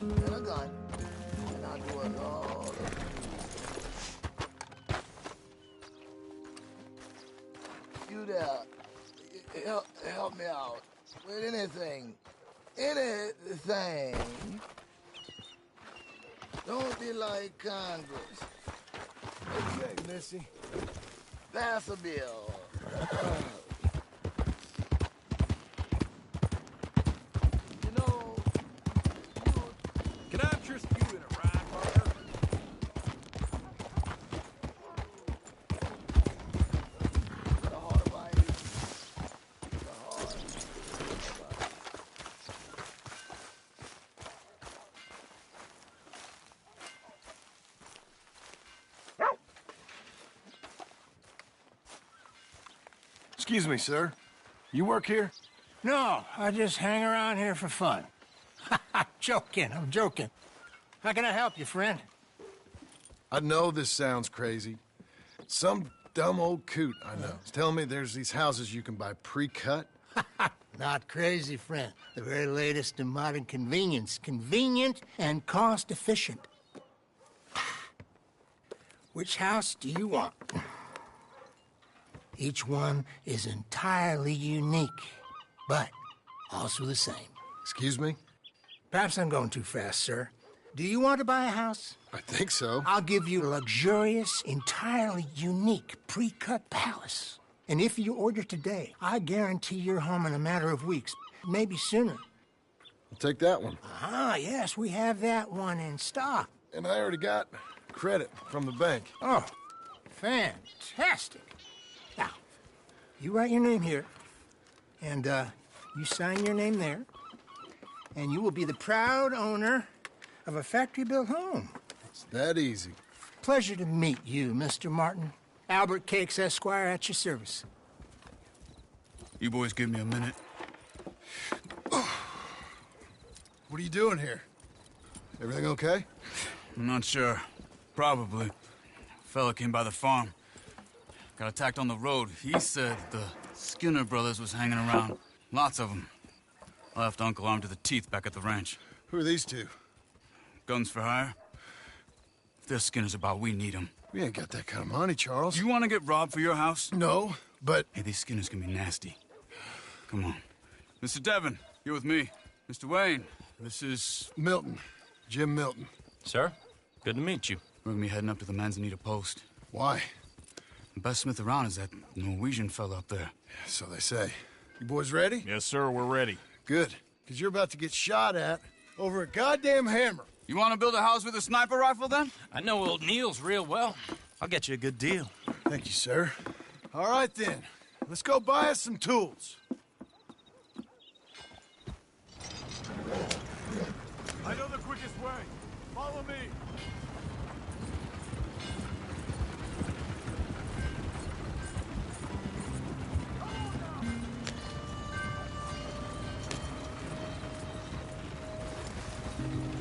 And a gun, and I'll do it all of you. You there, help me out with anything. Anything. Don't be like Congress. Okay, Missy. Pass a bill. Excuse me, sir. You work here? No, I just hang around here for fun. I'm joking. How can I help you, friend? I know this sounds crazy. Some dumb old coot I know is telling me there's these houses you can buy pre-cut. Not crazy, friend. The very latest in modern convenience. Convenient and cost-efficient. Which house do you want? Each one is entirely unique, but also the same. Excuse me? Perhaps I'm going too fast, sir. Do you want to buy a house? I think so. I'll give you a luxurious, entirely unique pre-cut palace. And if you order today, I guarantee you're home in a matter of weeks, maybe sooner. I'll take that one. Ah, yes, we have that one in stock. And I already got credit from the bank. Oh, fantastic. Now, you write your name here, and you sign your name there, and you will be the proud owner of a factory-built home. It's that easy. Pleasure to meet you, Mr. Martin. Albert Cakes, Esquire, at your service. You boys give me a minute. What are you doing here? Everything okay? I'm not sure. Probably. Fella came by the farm. Got attacked on the road. He said the Skinner brothers was hanging around. Lots of them. I left Uncle armed to the teeth back at the ranch. Who are these two? Guns for hire? If they're Skinner's about, we need them. We ain't got that kind of money, Charles. You want to get robbed for your house? No, but... Hey, these Skinners can be nasty. Come on. Mr. Devon, you're with me. Mr. Wayne, this is... Milton. Jim Milton. Sir, good to meet you. We're gonna be heading up to the Manzanita post. Why? The best smith around is that Norwegian fella up there. Yeah, so they say. You boys ready? Yes, sir, we're ready. Good, because you're about to get shot at over a goddamn hammer. You want to build a house with a sniper rifle, then? I know old Neil's real well. I'll get you a good deal. Thank you, sir. All right, then. Let's go buy us some tools. I know the quickest way. Follow me.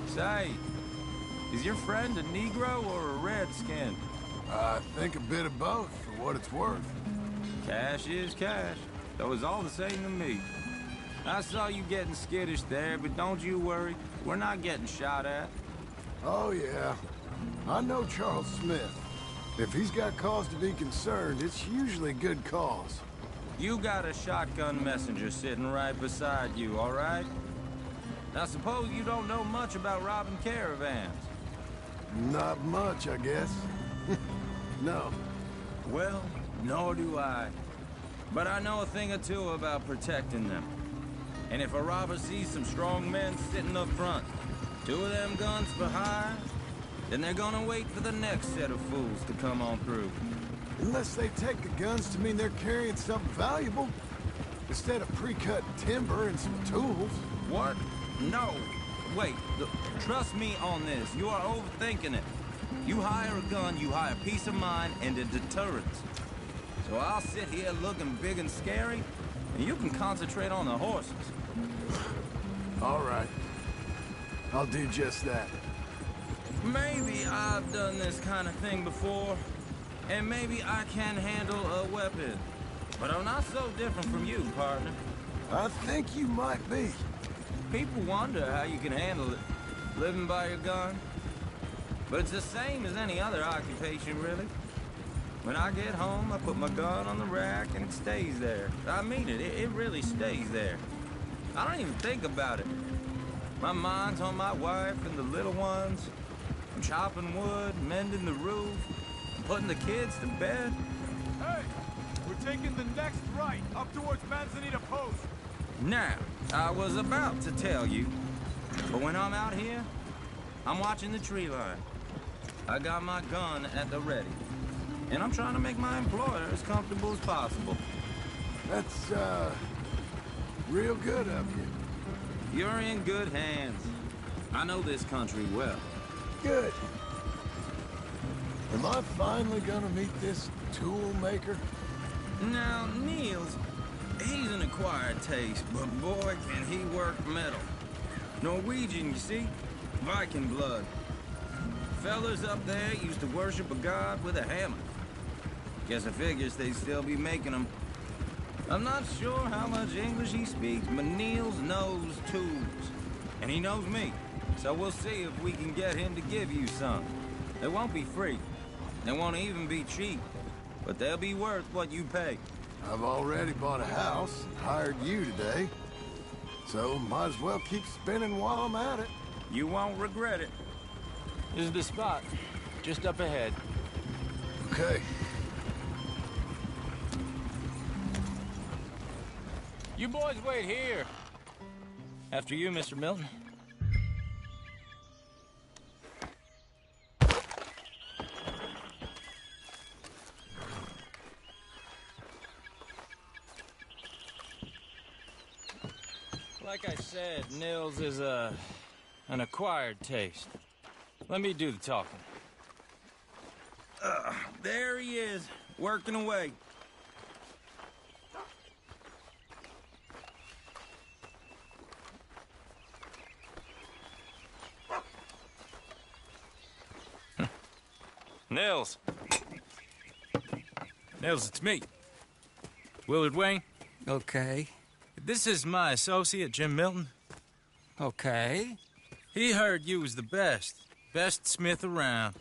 Say, is your friend a Negro or a Redskin? I think a bit of both, for what it's worth. Cash is cash, though it's all the same to me. I saw you getting skittish there, but don't you worry. We're not getting shot at. Oh, yeah. I know Charles Smith. If he's got cause to be concerned, it's usually good cause. You got a shotgun messenger sitting right beside you, all right? Now, suppose you don't know much about robbing caravans. Not much, I guess. No. Well, nor do I. But I know a thing or two about protecting them. And if a robber sees some strong men sitting up front, 2 of them guns for hire, then they're gonna wait for the next set of fools to come on through. Unless they take the guns to mean they're carrying something valuable, instead of pre-cut timber and some tools. What? No. Wait, trust me on this. You are overthinking it. You hire a gun, you hire peace of mind and a deterrence. So I'll sit here looking big and scary, and you can concentrate on the horses. All right. I'll do just that. Maybe I've done this kind of thing before, and maybe I can handle a weapon. But I'm not so different from you, partner. I think you might be. People wonder how you can handle it, living by your gun. But it's the same as any other occupation, really. When I get home, I put my gun on the rack and it stays there. I mean it, it really stays there. I don't even think about it. My mind's on my wife and the little ones. I'm chopping wood, mending the roof, putting the kids to bed. Hey! We're taking the next right, up towards Manzanita Post. Now, I was about to tell you, but when I'm out here, I'm watching the tree line. I got my gun at the ready, and I'm trying to make my employer as comfortable as possible. That's, real good of you. You're in good hands. I know this country well. Good. Am I finally gonna meet this tool maker? Now, Niels, he's an acquired taste, but boy, can he work metal. Norwegian, you see? Viking blood. Fellas up there used to worship a god with a hammer. Guess I figures they'd still be making them. I'm not sure how much English he speaks, but Niels knows tools. And he knows me. So we'll see if we can get him to give you some. They won't be free. They won't even be cheap. But they'll be worth what you pay. I've already bought a house and hired you today. So might as well keep spinning while I'm at it. You won't regret it. This is the spot. Just up ahead. Okay. You boys wait here. After you, Mr. Milton. Like I said, Nils is an acquired taste. Let me do the talking. There he is, working away. Nils. Nils, it's me. Willard Wayne. Okay. This is my associate, Jim Milton. Okay. He heard you was the best. Best smith around.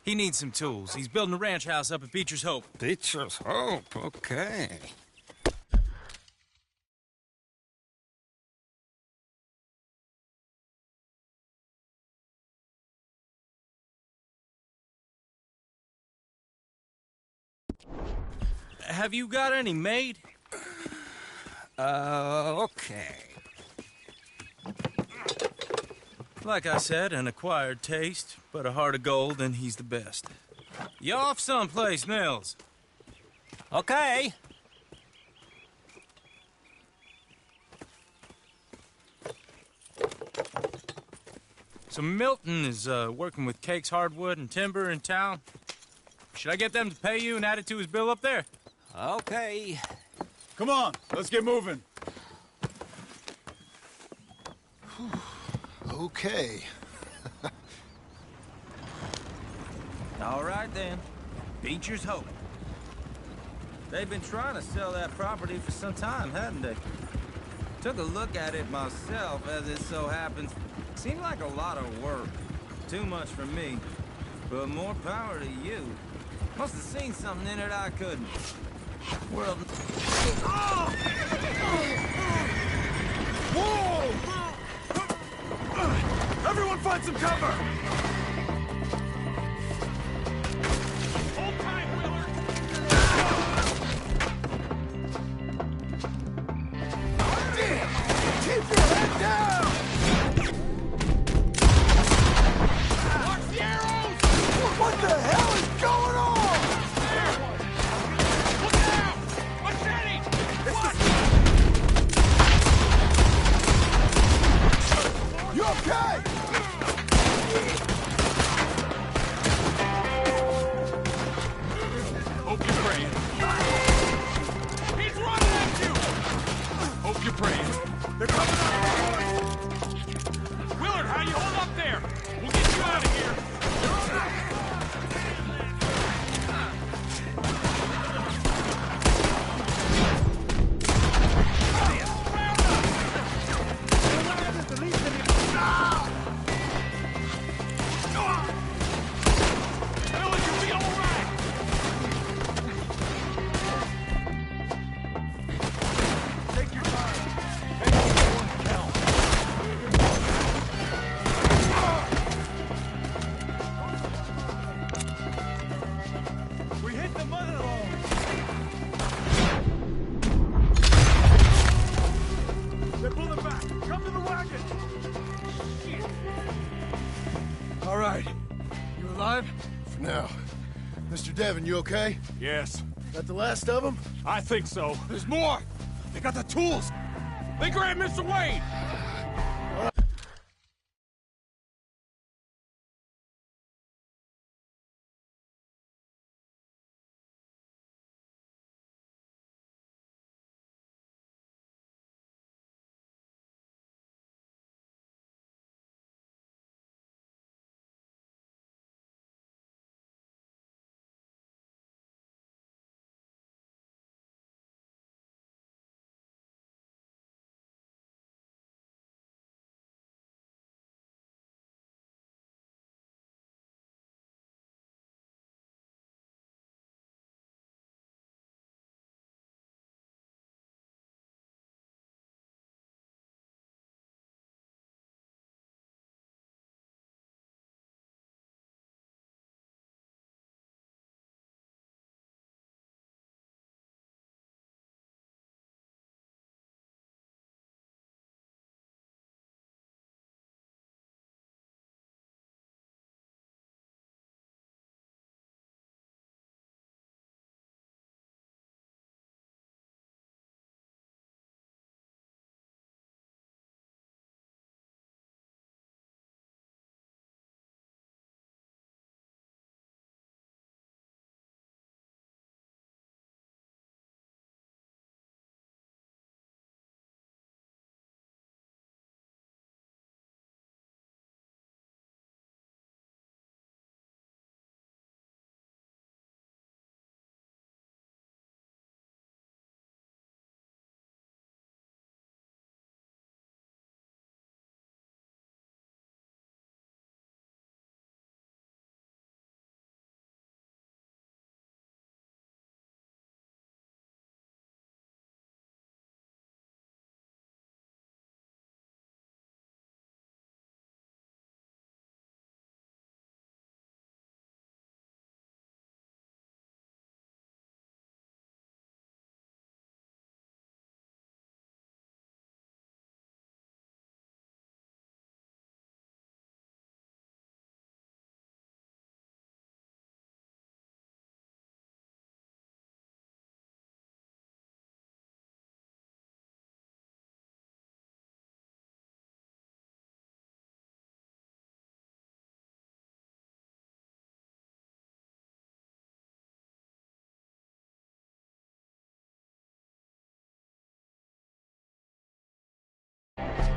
He needs some tools. He's building a ranch house up at Beecher's Hope. Beecher's Hope, okay. Have you got any made? Okay. Like I said, an acquired taste, but a heart of gold, and he's the best. You off someplace, Nils? Okay. So Milton is working with Cake's Hardwood and Timber in town. Should I get them to pay you and add it to his bill up there? Okay. Come on, let's get moving. Okay. All right, then. Beecher's Hope. They've been trying to sell that property for some time, hadn't they? Took a look at it myself, as it so happens. Seemed like a lot of work. Too much for me. But more power to you. Must have seen something in it I couldn't. World... Whoa! Everyone find some cover! Hold tight, Willard! Damn! Keep your head down! Watch the arrows! What the hell is going on? Look out! Machete! Watch! They're coming up! Willard, how you hold up there? We'll get you out of here! All right. You alive? For now. Mr. Devon, you okay? Yes, That the last of them? I think so. There's more! They got the tools! They grabbed Mr. Wayne!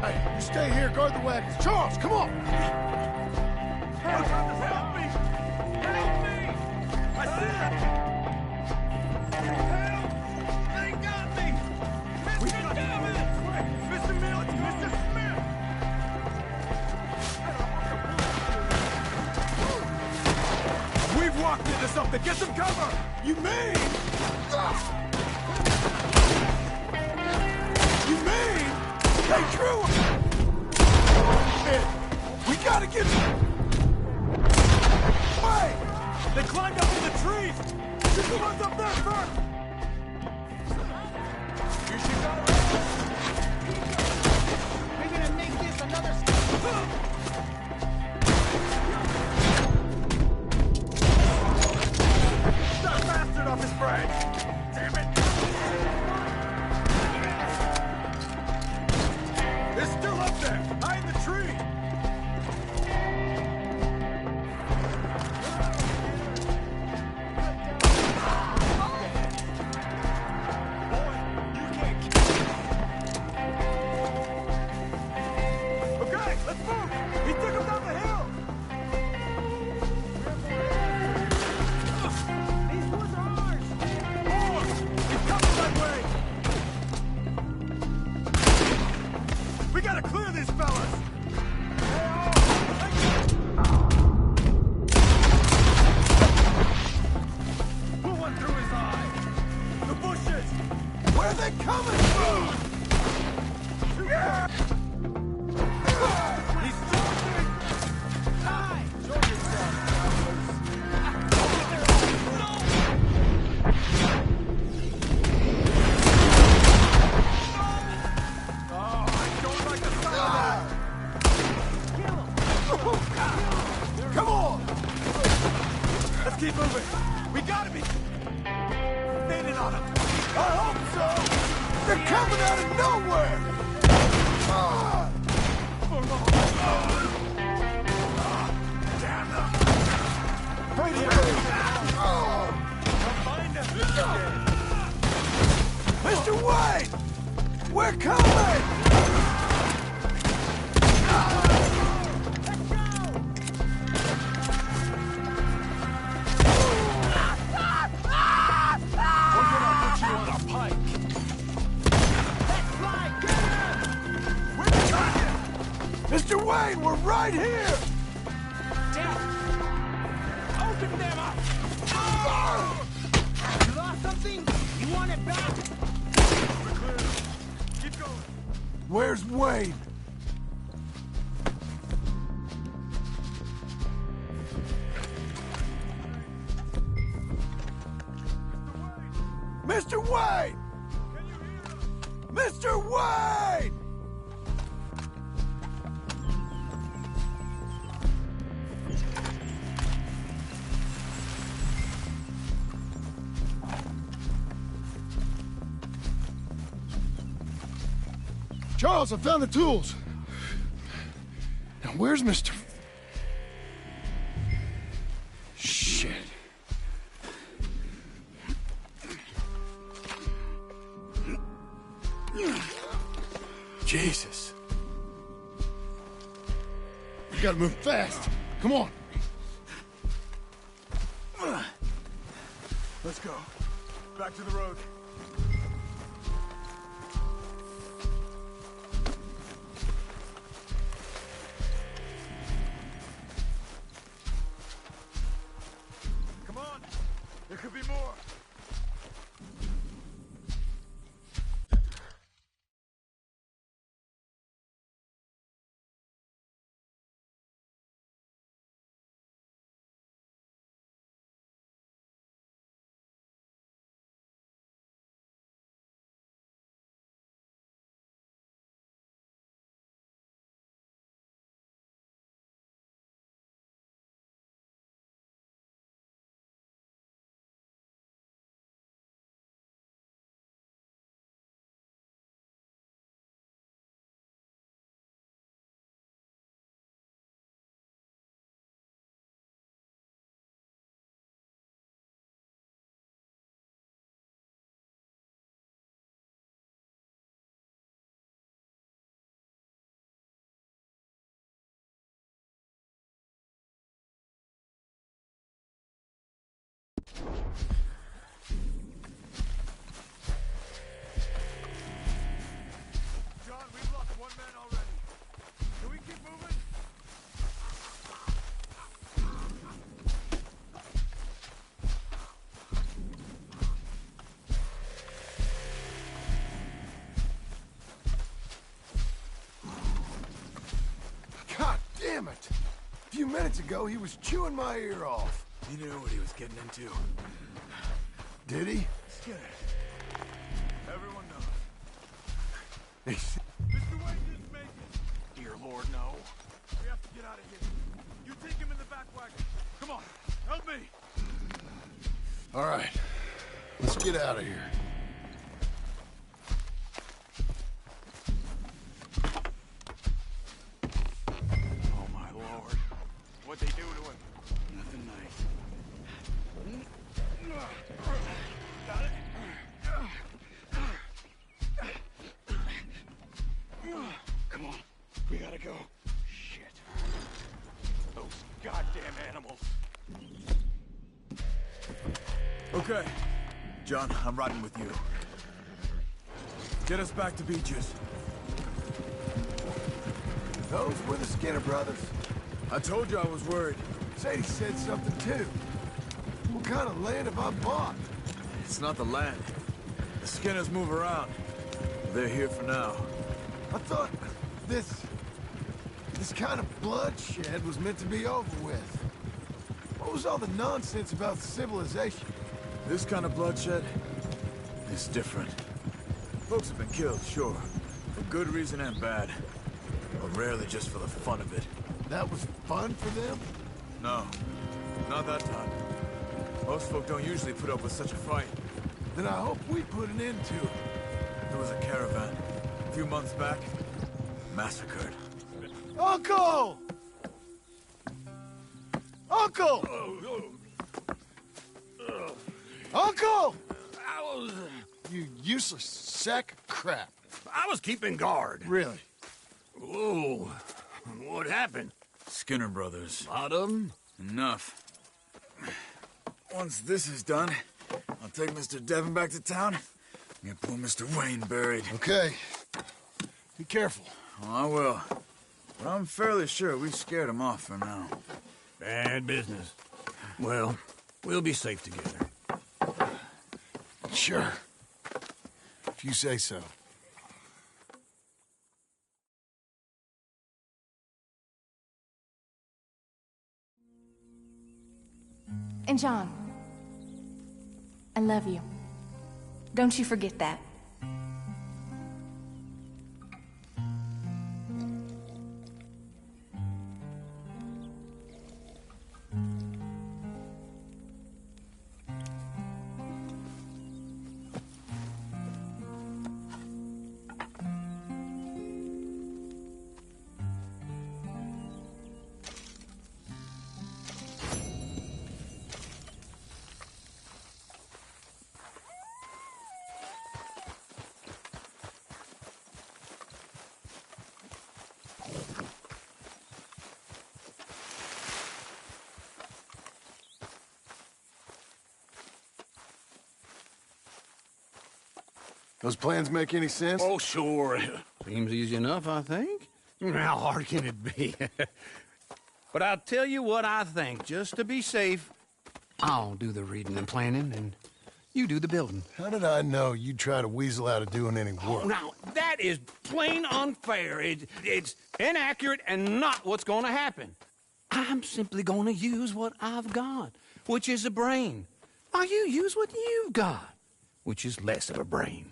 Hey, you stay here, guard the wagons. Charles, come on! Help me! Help me! I said! Help! They got me! Mr. Devon! Mr. Mills! Mr. Smith! We've walked into something! Get some cover! You mean? You mean? They drew him! Shit! We gotta get... Wait! They climbed up in the trees! Shoot the ones up there first! You should go We're gonna make this another... that bastard off his brain! Damn it! It's still up there! High in the tree! Boy, you can't... gotta clear these fellas! Put one through his eye! The bushes! Where are they coming from? He's dropping! Die! Show yourself, oh, I don't like the sound of that! Come on! Let's keep moving! We gotta be fading on him! I hope so! They're coming out of nowhere! Damn them! Find them! Mr. White! We're coming! Mr. Wayne, we're right here! Dad! Open them up! You lost something? You want it back? We're clear. Keep going. Where's Wayne? Mr. Wayne! Can you hear us? Mr. Wayne! Charles, I found the tools. Now, where's Mr. Shit. Jesus. We gotta move fast. Come on. Let's go. Back to the road. Come on. There could be more. John, we've lost one man already. Can we keep moving? God damn it! A few minutes ago, he was chewing my ear off. He knew what he was getting into. Did he? Scared. Everyone knows. He's- Mr. Wayne didn't make it. Dear Lord, no. We have to get out of here. You take him in the back wagon. Come on, help me. All right. Let's get out of here. Oh, my Lord. What'd they do to him? Nothing nice. Got it? Come on. We gotta go. Shit. Those goddamn animals. Okay. John, I'm riding with you. Get us back to Beaches. Those were the Skinner brothers. I told you I was worried. Sadie said something too. What kind of land have I bought? It's not the land. The Skinners move around. They're here for now. I thought this kind of bloodshed was meant to be over with. What was all the nonsense about civilization? This kind of bloodshed is different. Folks have been killed, sure. For good reason and bad. But rarely just for the fun of it. That was fun for them? No, not that time. Most folk don't usually put up with such a fight. Then I hope we put an end to it. There was a caravan, a few months back, massacred. Uncle! Uncle! Uncle! You useless sack of crap. I was keeping guard. Really? Whoa. What happened? Skinner brothers. A lot of them? Enough. Once this is done, I'll take Mr. Devon back to town and get poor Mr. Wayne buried. Okay. Be careful. Oh, I will. But I'm fairly sure we scared him off for now. Bad business. Well, we'll be safe together. Sure. If you say so. And John, I love you. Don't you forget that. Those plans make any sense? Oh, sure. Seems easy enough, I think. How hard can it be? But I'll tell you what I think. Just to be safe, I'll do the reading and planning, and you do the building. How did I know you'd try to weasel out of doing any Oh, work? now, that is plain unfair. It's inaccurate and not what's going to happen. I'm simply going to use what I've got, which is a brain. While you use what you've got, which is less of a brain.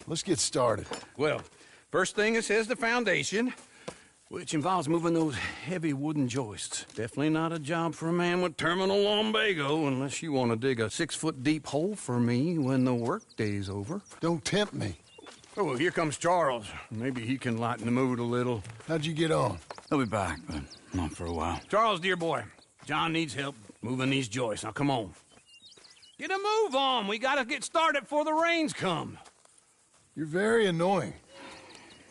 Let's get started. Well, first thing it says the foundation, which involves moving those heavy wooden joists. Definitely not a job for a man with terminal lumbago, unless you want to dig a 6-foot deep hole for me when the workday's over. Don't tempt me. Oh, here comes Charles. Maybe he can lighten the mood a little. How'd you get on? He'll be back, but not for a while. Charles, dear boy, John needs help moving these joists. Now, come on. Get a move on. We gotta get started before the rains come. You're very annoying.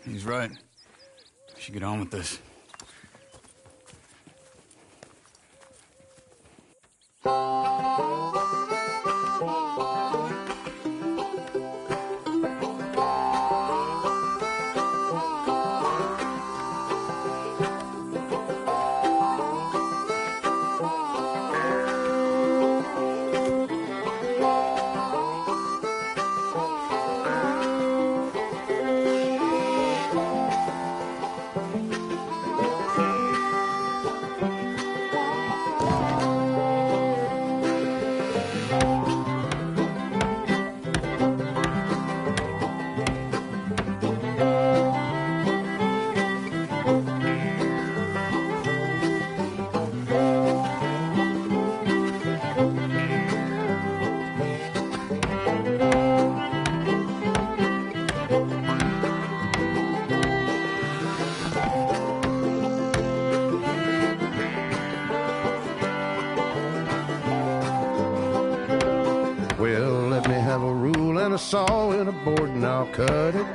He's right. We should get on with this. Well, let me have a rule and a saw and a board and I'll cut it.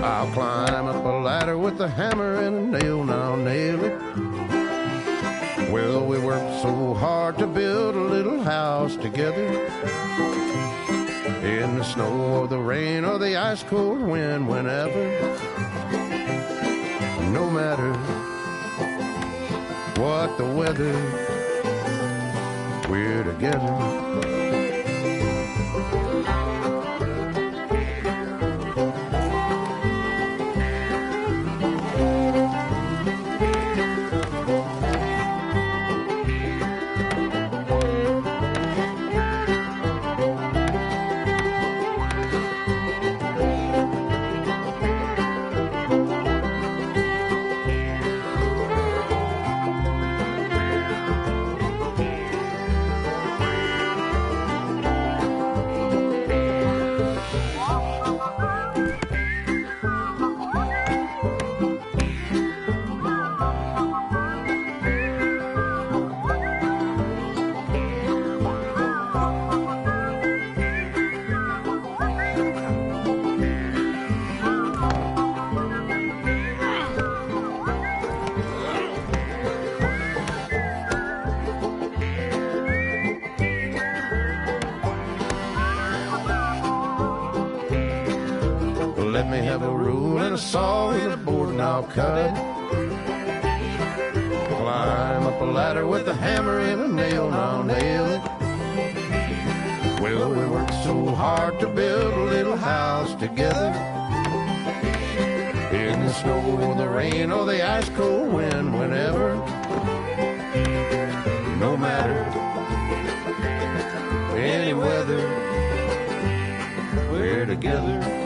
I'll climb up a ladder with a hammer and a nail and I'll nail it. Well, we worked so hard to build a little house together. In the snow or the rain or the ice cold wind, whenever. No matter what the weather, we're together. Let me have a rule and a saw and a board and I'll cut it. Climb up a ladder with a hammer and a nail and I'll nail it. Well, we worked so hard to build a little house together. In the snow or the rain or the ice cold wind, whenever. No matter any weather, we're together.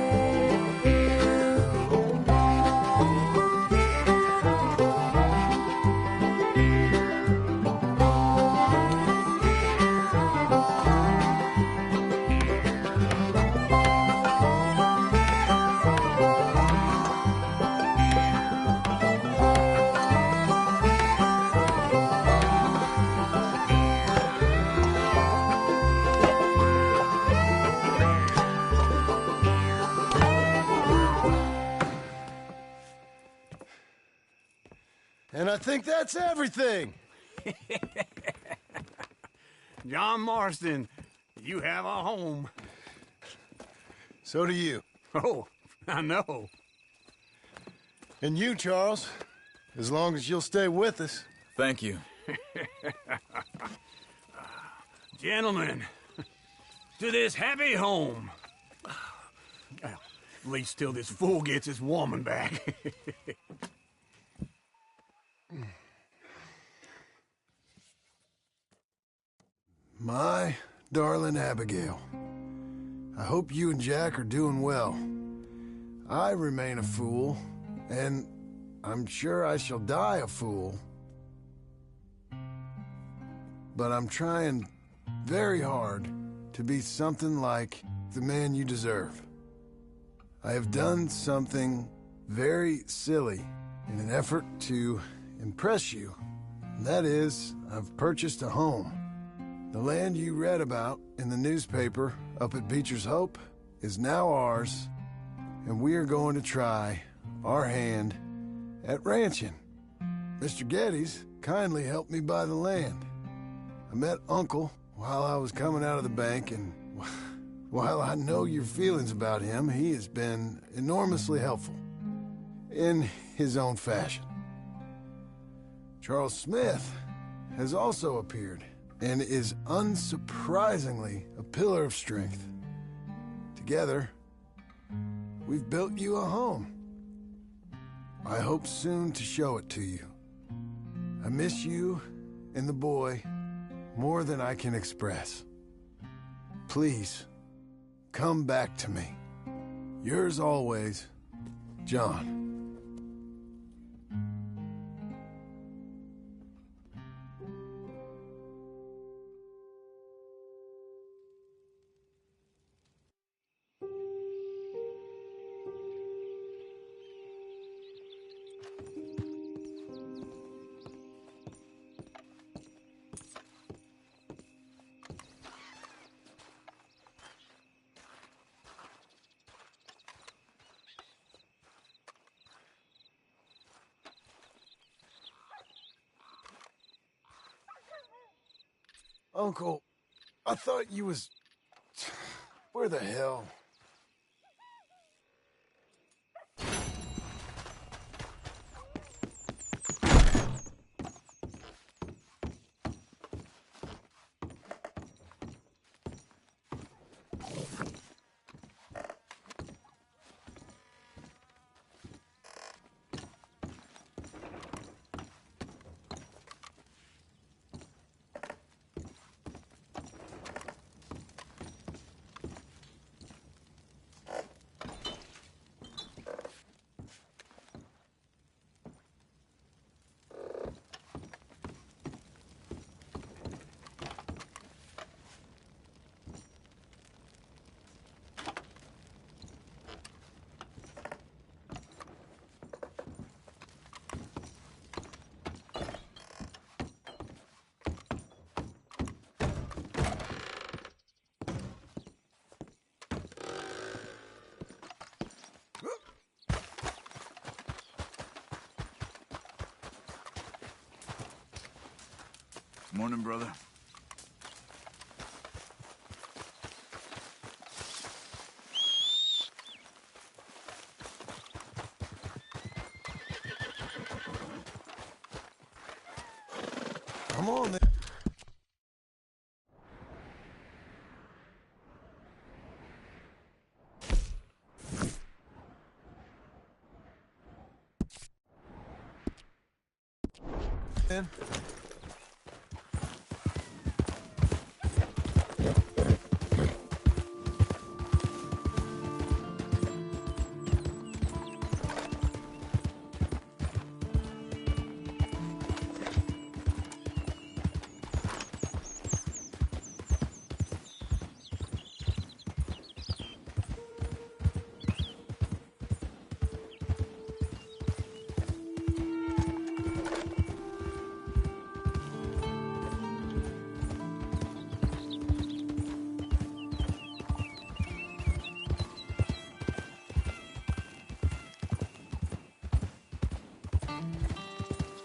And I think that's everything. John Marston, you have a home. So do you. Oh, I know. And you, Charles, as long as you'll stay with us. Thank you. Gentlemen, to this happy home. Well, at least till this fool gets his woman back. My darling Abigail, I hope you and Jack are doing well. I remain a fool, and I'm sure I shall die a fool. But I'm trying very hard to be something like the man you deserve. I have done something very silly in an effort to impress you. And that is, I've purchased a home. The land you read about in the newspaper up at Beecher's Hope is now ours, and we are going to try our hand at ranching. Mr. Geddes kindly helped me buy the land. I met Uncle while I was coming out of the bank, and while I know your feelings about him, he has been enormously helpful in his own fashion. Charles Smith has also appeared and is unsurprisingly a pillar of strength. Together, we've built you a home. I hope soon to show it to you. I miss you and the boy more than I can express. Please, come back to me. Yours always, John. Uncle, I thought you was... Where the hell? Morning, brother. Come on, then. Man.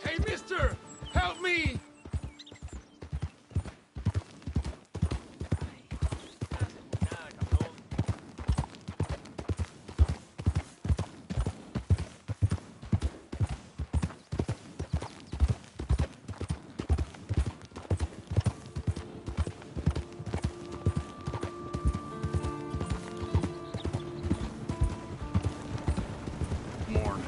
Hey, mister! Help me! Morning.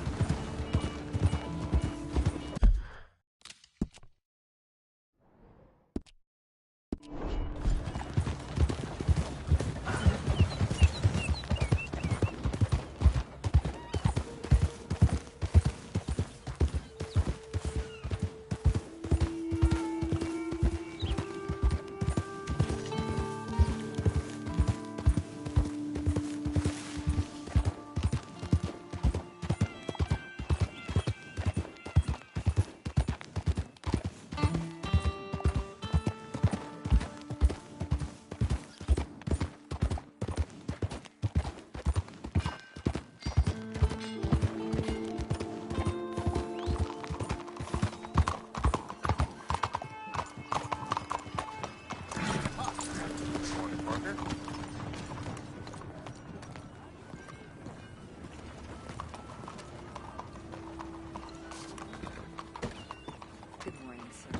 Good morning, sir.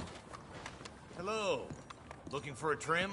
Hello. Looking for a trim?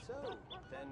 So, then...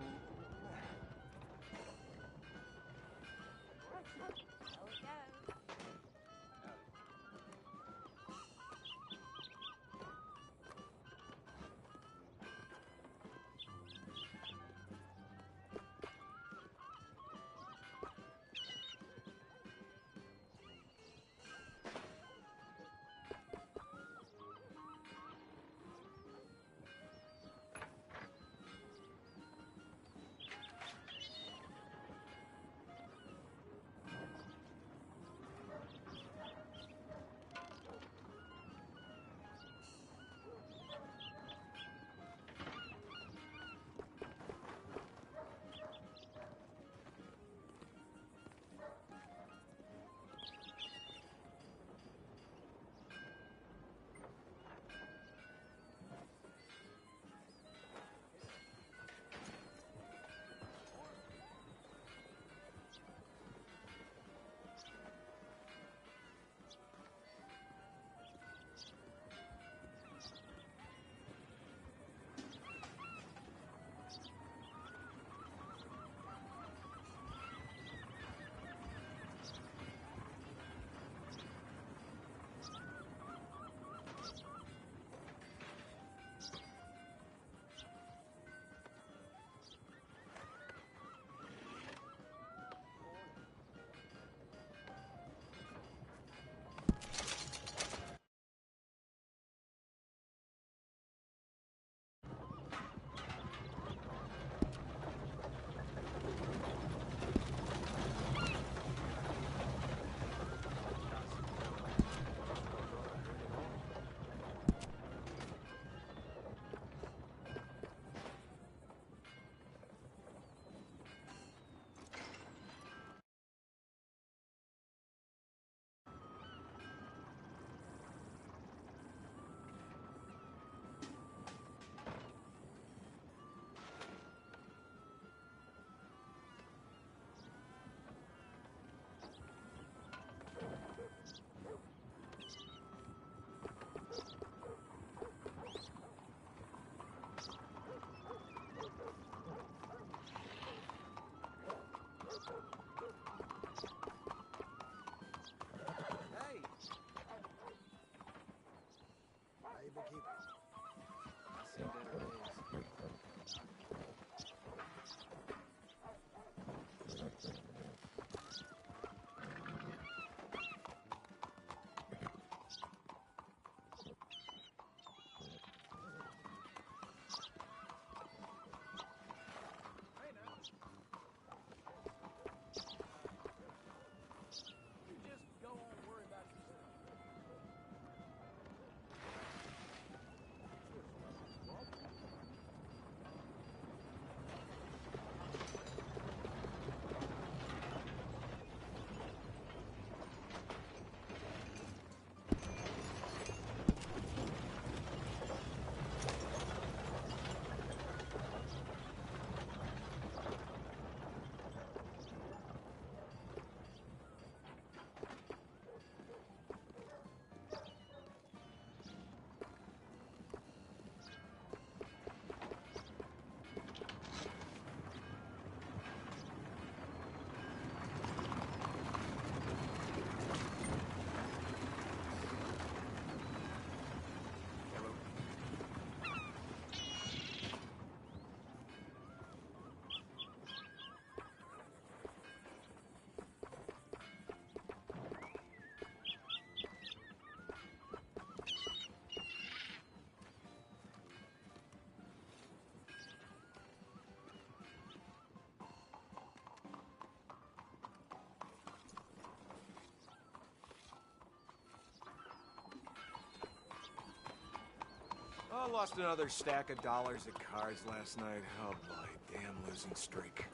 Oh, I lost another stack of dollars at cards last night. Oh boy, damn losing streak.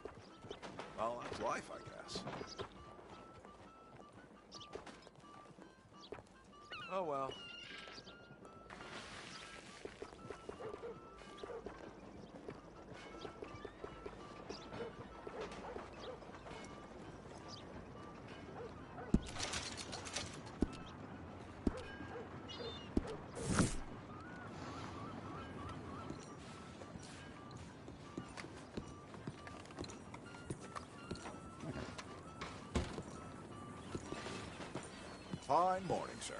Well, that's life, I guess. Oh well. Fine morning, sir.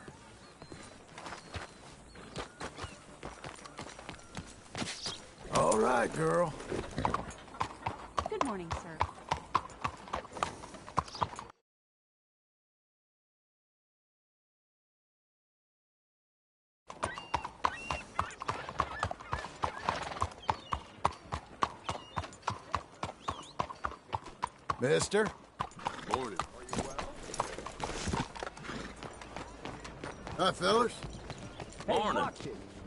All right, girl. Good morning, sir. Mister? Morning. Hi, fellas. Morning.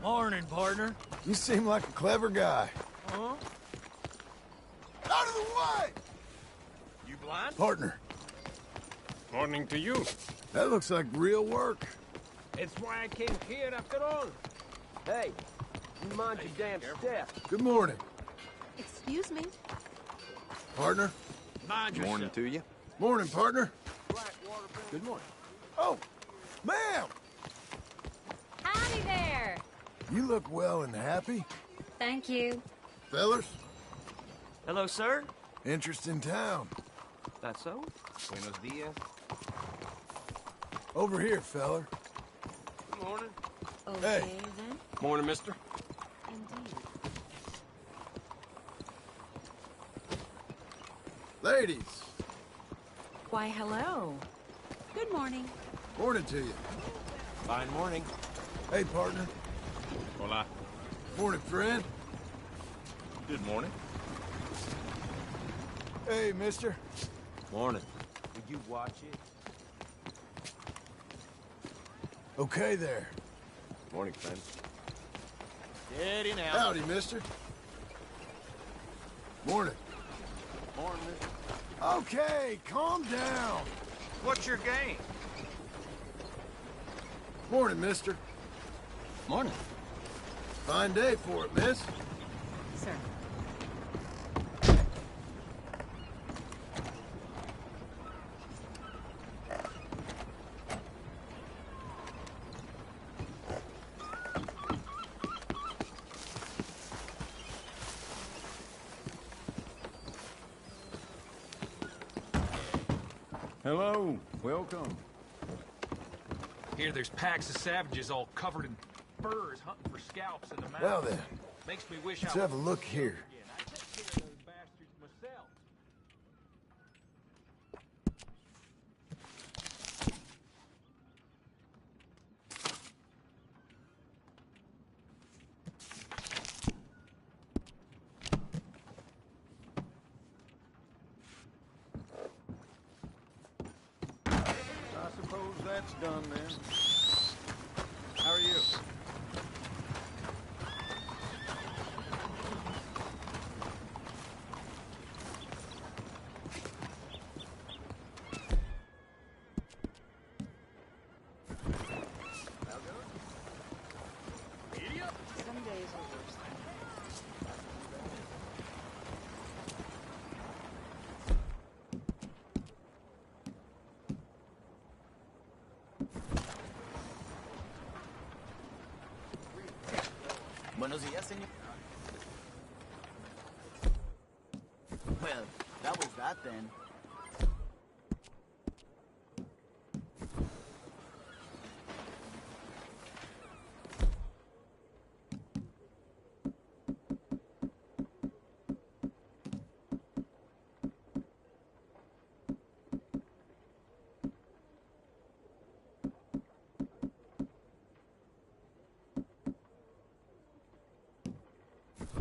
Morning, partner. You seem like a clever guy. Huh? Out of the way! You blind? Partner, Morning to you. that looks like real work. It's why I came here after all. Hey, you mind your damn step. Good morning. Excuse me? Partner? Mind yourself. Morning to you. Morning, partner. Good morning. Oh, ma'am! Howdy there. You look well and happy. Thank you. Fellas, Hello, sir. interest in town. That's so? Buenos dias. Over here, feller. Good morning. Okay, Hey. then. Morning, mister. Indeed. Ladies, Why, hello. Good morning. morning to you. Fine morning. Hey, partner. Hola. Morning, friend. Good morning. Hey, mister. Morning. Would you watch it? Okay there. Morning, friend. Steady now. Howdy, mister. Morning. Morning, mister. Okay, calm down. What's your game? Morning, mister. Morning. Fine day for it, miss. Sir. Hello, welcome. Here, there's packs of savages all covered in furs hunting for scalps in the mountains. Well then, Makes me wish let's I have a look here. I take care of those bastards myself. I suppose that's done then. How are you? Some days are worse than others. Buenos días, señor. Well, that was that then.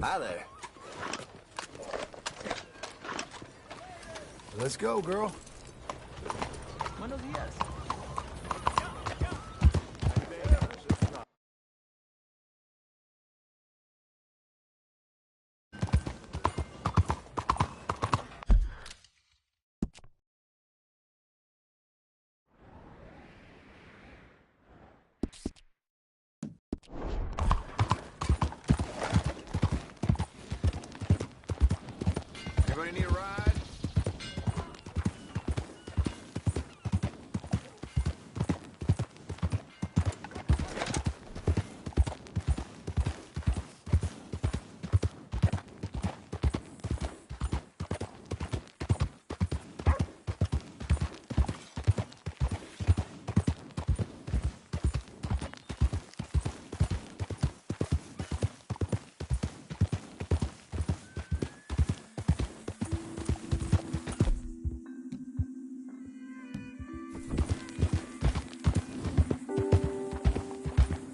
Hi there. Let's go, girl. Buenos días. Anybody need a ride?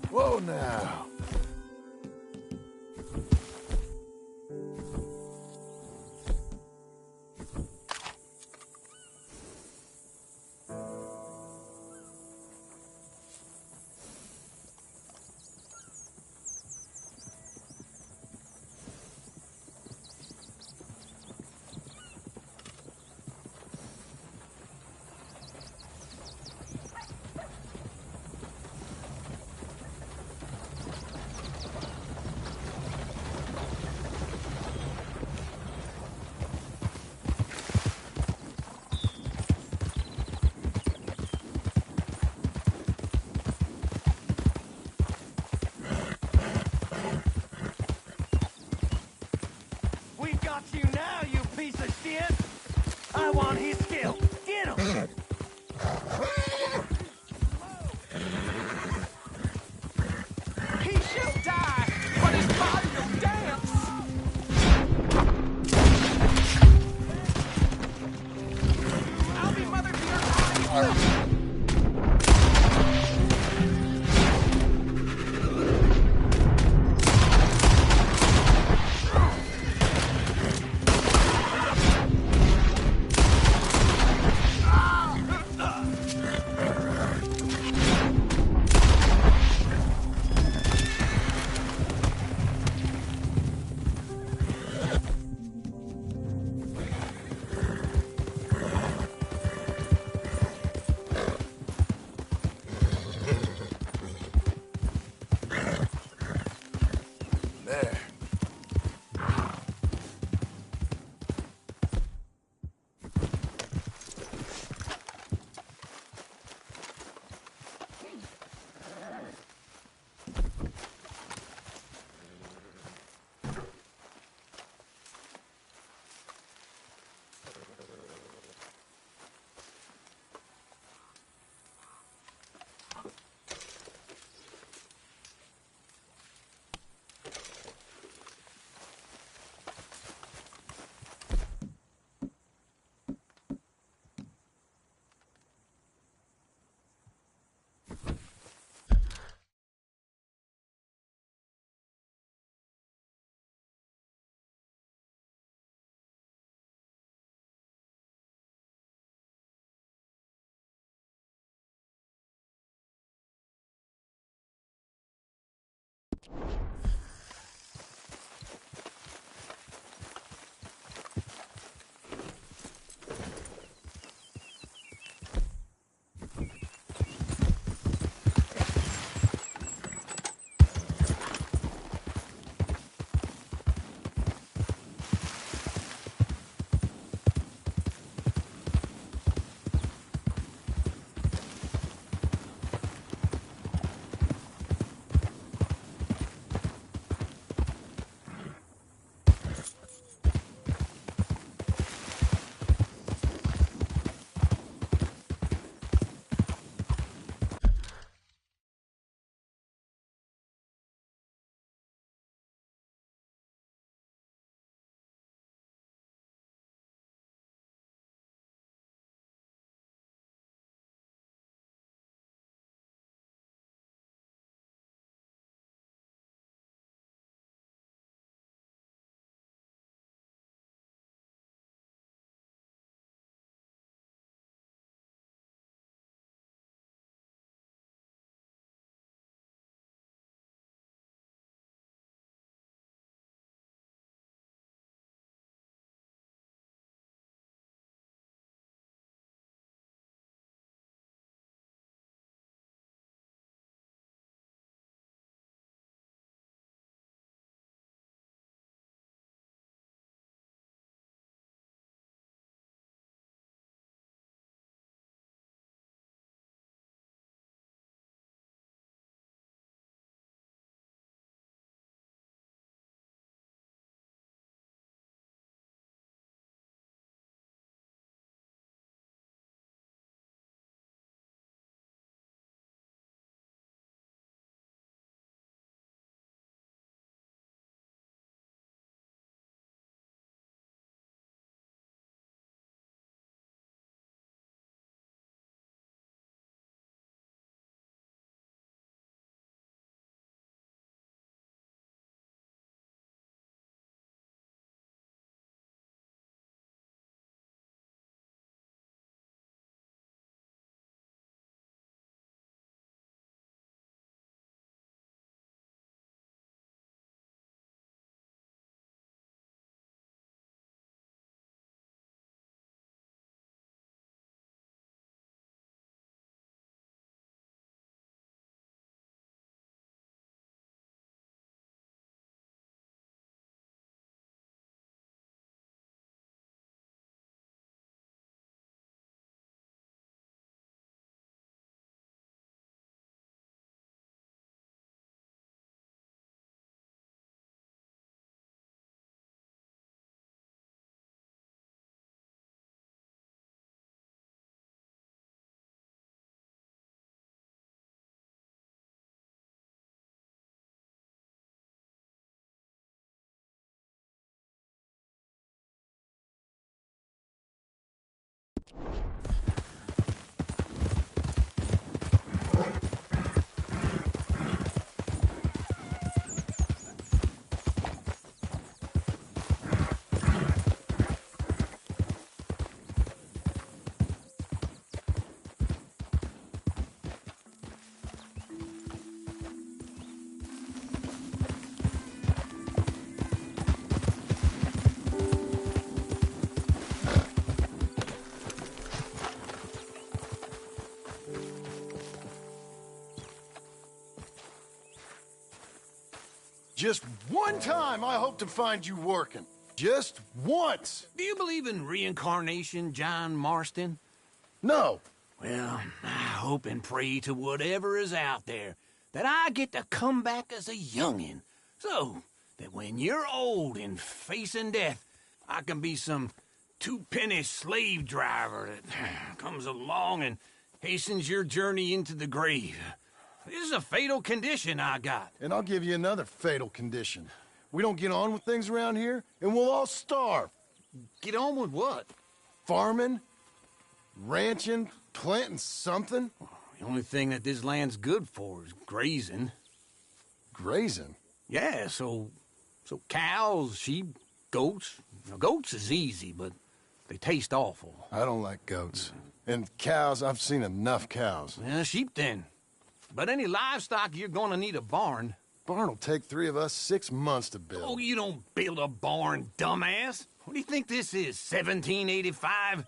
Whoa now. We've got you now, you piece of shit! I want his skill! Get him! He shall die, but his body will dance! I'll be mother to your eyes! There. Just one time I hope to find you working. Just once. Do you believe in reincarnation, John Marston? No. Well, I hope and pray to whatever is out there that I get to come back as a youngin', so that when you're old and facing death, I can be some two-penny slave driver that comes along and hastens your journey into the grave. This is a fatal condition I got. And I'll give you another fatal condition. We don't get on with things around here, and we'll all starve. Get on with what? Farming, ranching, planting something. The only thing that this land's good for is grazing. Grazing? Yeah, so cows, sheep, goats. Now, goats is easy, but they taste awful. I don't like goats. And cows, I've seen enough cows. Yeah, sheep then. But any livestock, you're gonna need a barn. Barn will take 3 of us 6 months to build. Oh, you don't build a barn, dumbass. What do you think this is, 1785?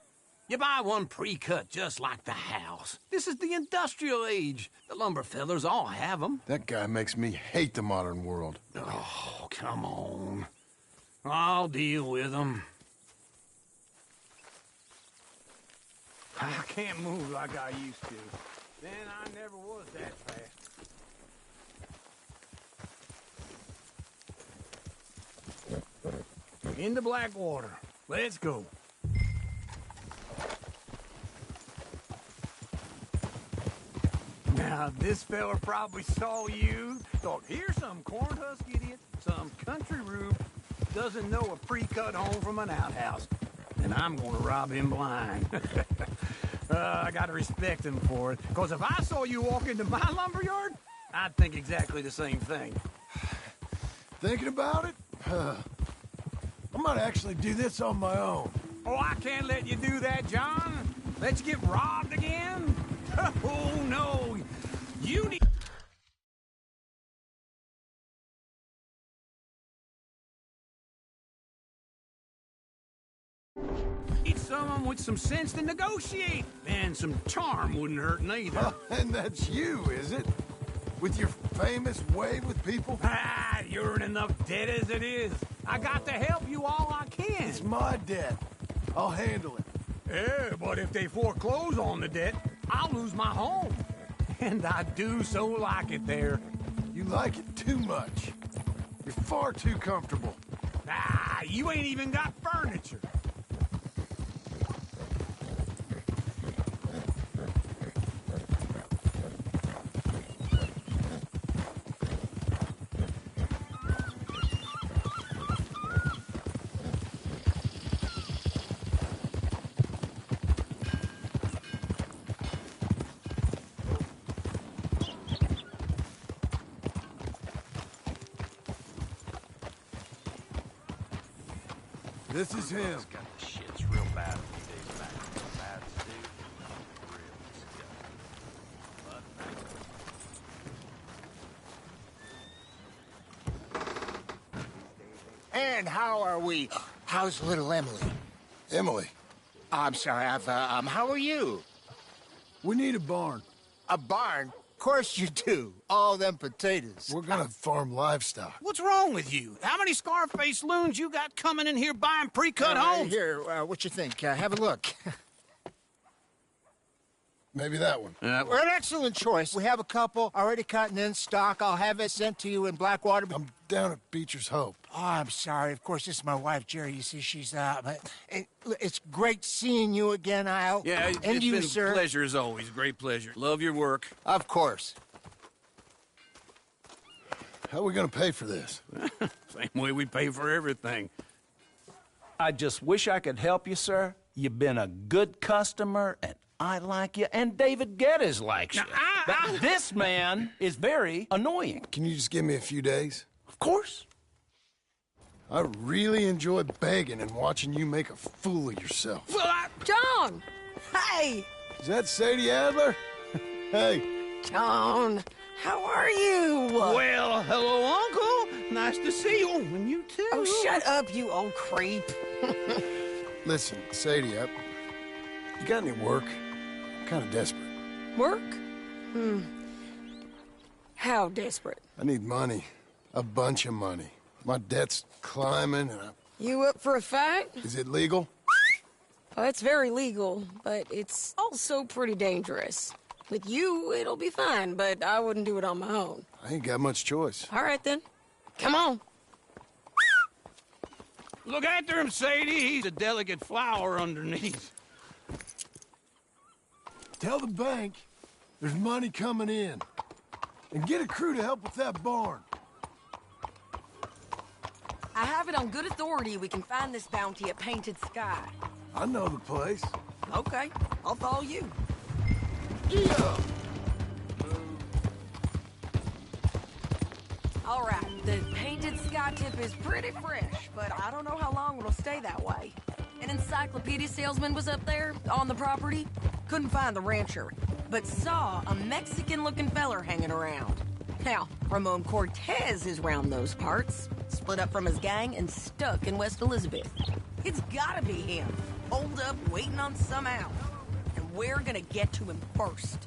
You buy one pre-cut just like the house. This is the industrial age. The lumber fellers all have them. That guy makes me hate the modern world. Oh, come on. I'll deal with them. I can't move like I used to. Then I never was that fast. Into Blackwater. Let's go. Now, this fella probably saw you, thought, here's some corn husk idiot, some country rube, doesn't know a pre-cut home from an outhouse. And I'm gonna rob him blind. I gotta respect him for it, because if I saw you walk into my lumberyard, I'd think exactly the same thing. Thinking about it? I might actually do this on my own. Oh, I can't let you do that, John. Let you get robbed again? Oh, no. You need... Need someone with some sense to negotiate. And some charm wouldn't hurt neither. And that's you, is it? With your famous way with people? Ah, you're in enough debt as it is. I got to help you all I can. It's my debt. I'll handle it. Yeah, but if they foreclose on the debt, I'll lose my home. And I do so like it there. You like it too much. You're far too comfortable. Ah, you ain't even got furniture. This is him. Got the shits real bad a few days back. Bad stew. Real disgusting. And how are we? How's little Emily? Emily. I'm sorry, how are you? We need a barn. A barn? Of course you do. All them potatoes. We're gonna farm livestock. What's wrong with you? How many Scarface loons you got coming in here buying pre-cut homes? Here, what you think? Have a look. Maybe that one. We're an excellent choice. We have a couple already cut and in stock. I'll have it sent to you in Blackwater. I'm down at Beecher's Hope. Oh, I'm sorry. Of course, this is my wife, Jerry. You see, she's it's great seeing you again, Al. Yeah, and it's you, been sir. a pleasure as always. Great pleasure. Love your work. Of course. How are we gonna pay for this? Same way we pay for everything. I just wish I could help you, sir. You've been a good customer, and I like you, and David Geddes likes you. But this man is very annoying. Can you just give me a few days? Of course. I really enjoy begging and watching you make a fool of yourself. John! Hey! Is that Sadie Adler? Hey. John, how are you? Well, hello, Uncle. Nice to see you. And you too. Oh, shut up, you old creep. Listen, Sadie, you got any work? I'm kind of desperate. Work? How desperate? I need money. A bunch of money. My debt's climbing, and You up for a fight? Is it legal? Well, it's very legal, but it's also pretty dangerous. With you, it'll be fine, but I wouldn't do it on my own. I ain't got much choice. All right, then. Come on. Look after him, Sadie. He's a delicate flower underneath. Tell the bank there's money coming in. And get a crew to help with that barn. I have it on good authority we can find this bounty at Painted Sky. I know the place. Okay, I'll follow you. Yeah. All right, the Painted Sky tip is pretty fresh, but I don't know how long it'll stay that way. An encyclopedia salesman was up there on the property. Couldn't find the rancher, but saw a Mexican-looking feller hanging around. Now, Ramon Cortez is round those parts, split up from his gang and stuck in West Elizabeth. It's gotta be him, holed up waiting on some out. And we're gonna get to him first.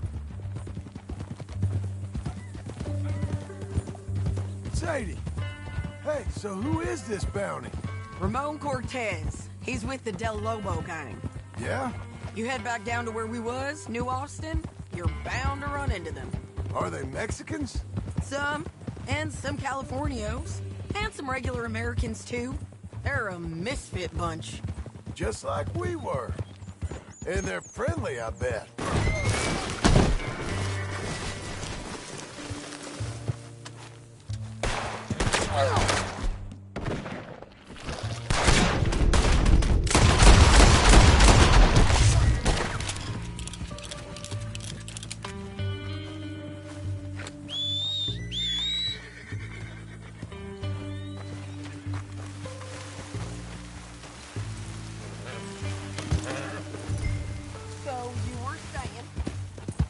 Sadie. Hey, so who is this bounty? Ramon Cortez. He's with the Del Lobo gang. Yeah? You head back down to where we was, New Austin, you're bound to run into them. Are they Mexicans? Some, and some Californios, and some regular Americans too. They're a misfit bunch. Just like we were. And they're friendly, I bet.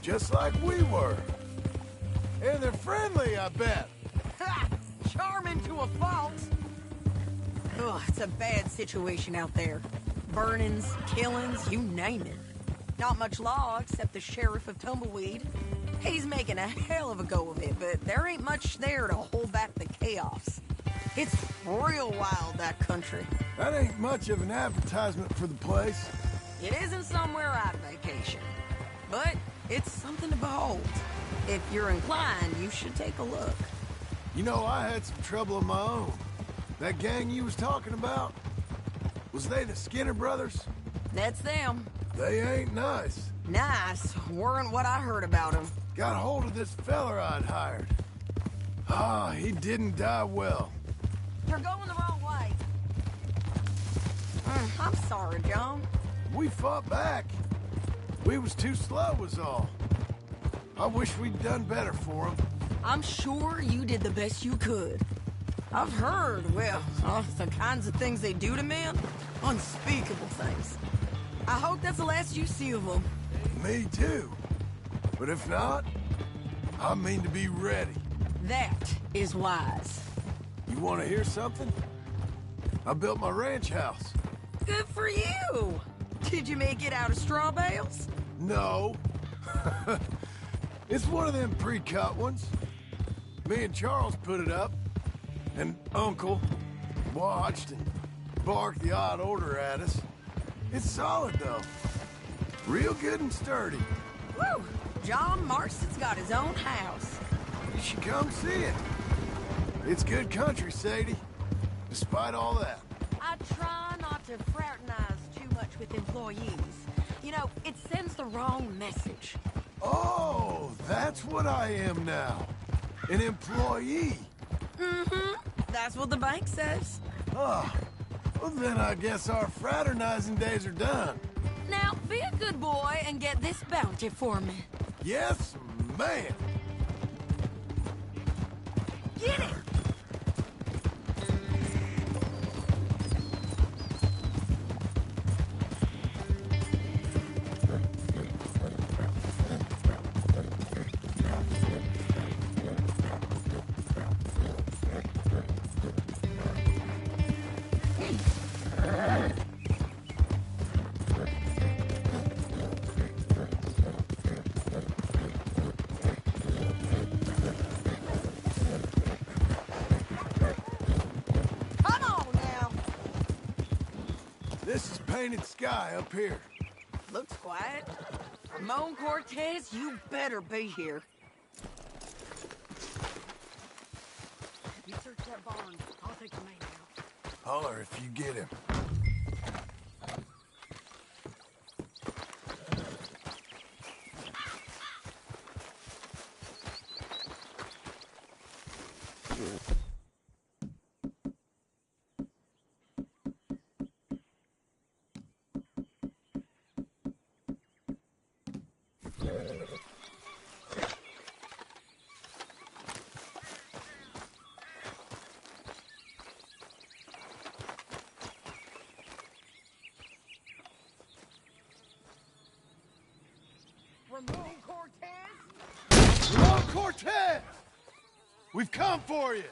Just like we were. And they're friendly, I bet. Ha! Charming to a fault. Ugh, it's a bad situation out there. Burnings, killings, you name it. Not much law except the sheriff of Tumbleweed. He's making a hell of a go of it, but there ain't much there to hold back the chaos. It's real wild, that country. That ain't much of an advertisement for the place. It isn't somewhere I'd vacation. But it's something to behold. If you're inclined, you should take a look. You know, I had some trouble of my own. That gang you was talking about, was they the Skinner brothers? That's them. They ain't nice. Nice weren't what I heard about them. Got hold of this feller I'd hired. Ah, he didn't die well. You're going the wrong way. I'm sorry, John. We fought back. We was too slow was all. I wish we'd done better for him. I'm sure you did the best you could. I've heard, well, the kinds of things they do to men. Unspeakable things. I hope that's the last you see of them. Me too. But if not, I mean to be ready. That is wise. You want to hear something? I built my ranch house. Good for you. Did you make it out of straw bales? No. It's one of them pre-cut ones. Me and Charles put it up, and Uncle watched and barked the odd order at us. It's solid, though. Real good and sturdy. Woo! John Marston's got his own house. You should come see it. It's good country, Sadie. Despite all that. I try not to fraternize too much with employees. You know, it sends the wrong message. Oh, that's what I am now. An employee. Mm-hmm. That's what the bank says. Oh, well then I guess our fraternizing days are done. Now, be a good boy and get this bounty for me. Yes, ma'am. Get it! is Painted Sky up here. Looks quiet. Ramon Cortez, you better be here. You search that barn. I'll take the man out. Holler if you get him. Ramon Cortez? Ramon Cortez! We've come for you.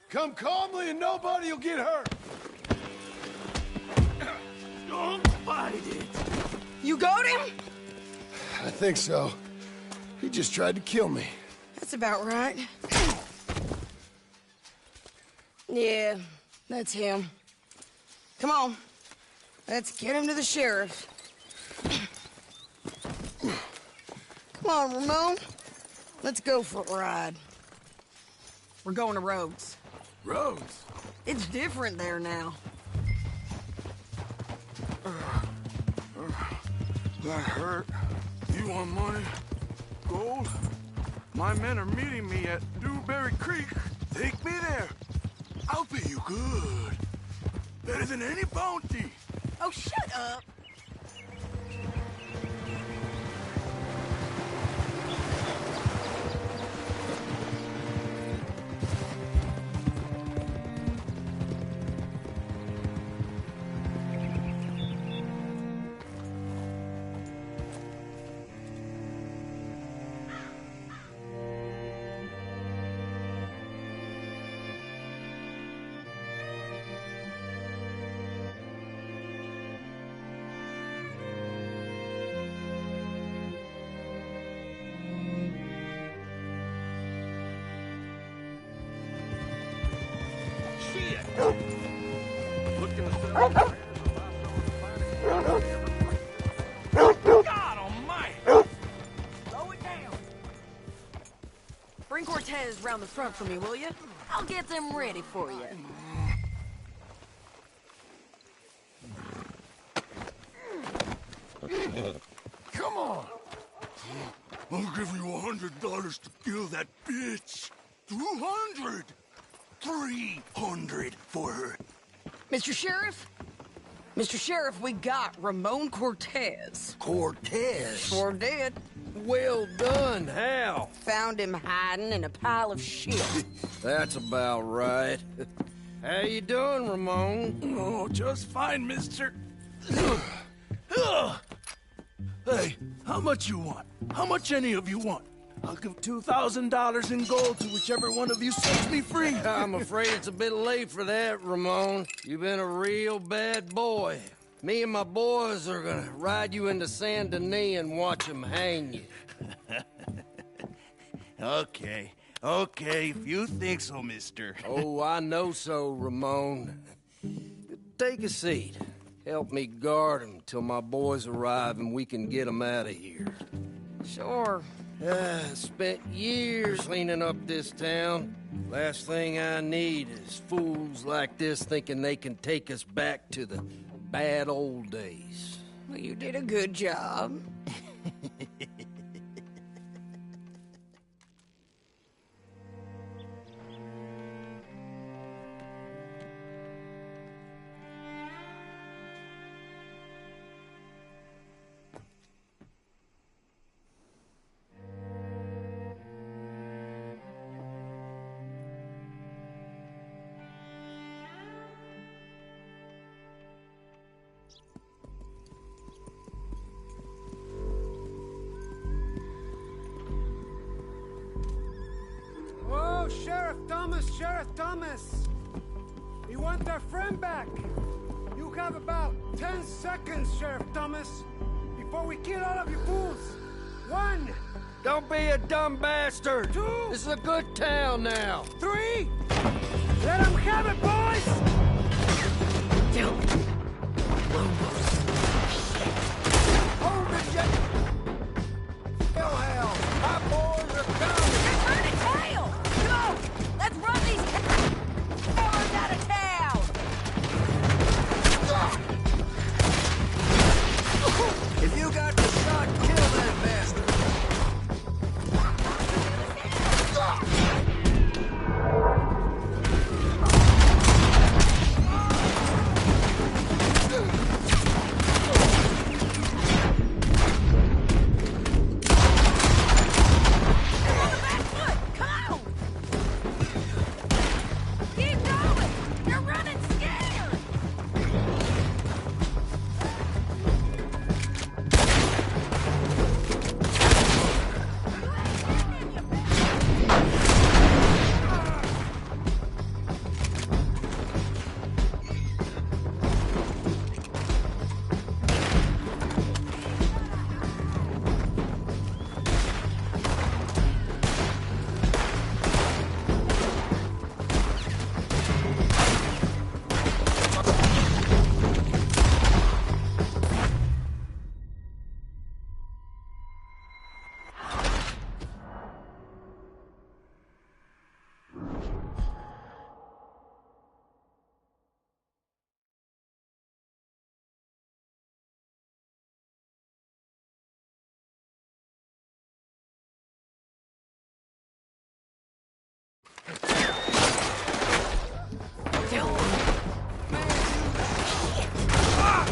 Come calmly and nobody will get hurt. Don't fight it. You got him? I think so. He just tried to kill me. That's about right. Yeah, that's him. Come on. Let's get him to the sheriff. Come on, Ramon. Let's go for a ride. We're going to Rhodes. Rhodes? It's different there now. That hurt. You want money? Gold? My men are meeting me at Dewberry Creek. Take me there. I'll pay you good. Better than any bounty. Oh, shut up. God almighty! Slow it down. Bring Cortez round the front for me, will you? I'll get them ready for you. Come on. I'll give you $100 to kill that bitch. 200. 300 for her. Mr. Sheriff? Mr. Sheriff, we got Ramon Cortez. Cortez? Sure did. Well done, Hal. Found him hiding in a pile of shit. That's about right. How you doing, Ramon? Oh, just fine, mister. Hey, how much you want? How much any of you want? I'll give $2,000 in gold to whichever one of you sets me free. I'm afraid it's a bit late for that, Ramon. You've been a real bad boy. Me and my boys are gonna ride you into Saint Denis and watch them hang you. Okay, if you think so, mister. Oh, I know so, Ramon. Take a seat. Help me guard them till my boys arrive and we can get them out of here. Sure. Spent years cleaning up this town. Last thing I need is fools like this thinking they can take us back to the bad old days. Well, you did a good job. Oh, Sheriff Thomas! We want our friend back! You have about 10 seconds, Sheriff Thomas, before we kill all of you fools! 1! Don't be a dumb bastard! 2! This is a good town now! 3! Let them have it, boys! Hold the jailhouse! My boys are coming! They're turning tail! Come on! Let's run these cowards out of town! If you got the shot, kill that bastard!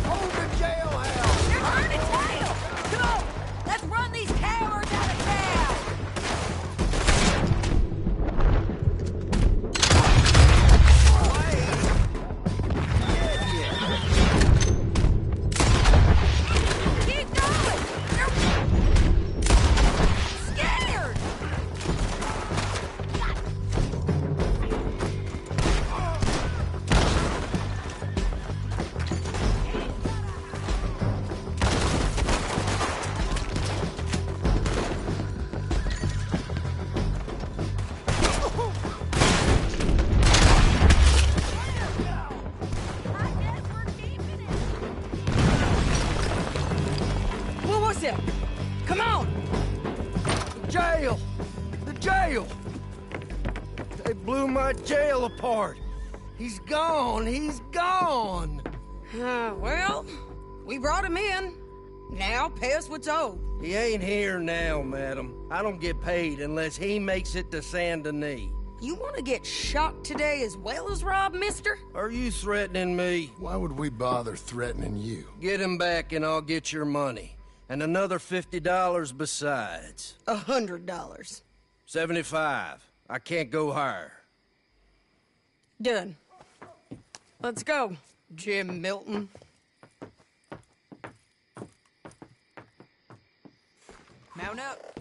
Hold the jailhouse! They're turning tail! Come on! Let's run these cowards out of town! Keep going! They're scared! What was it? Come on! Jail! The jail! They blew my jail apart. He's gone. He's gone. Well, we brought him in. Now pay us what's owed. He ain't here now, madam. I don't get paid unless he makes it to Saint Denis. You want to get shot today as well as Rob, mister? Are you threatening me? Why would we bother threatening you? Get him back and I'll get your money. And another $50 besides. $100. 75. I can't go higher. Done. Let's go, Jim Milton. Mount up.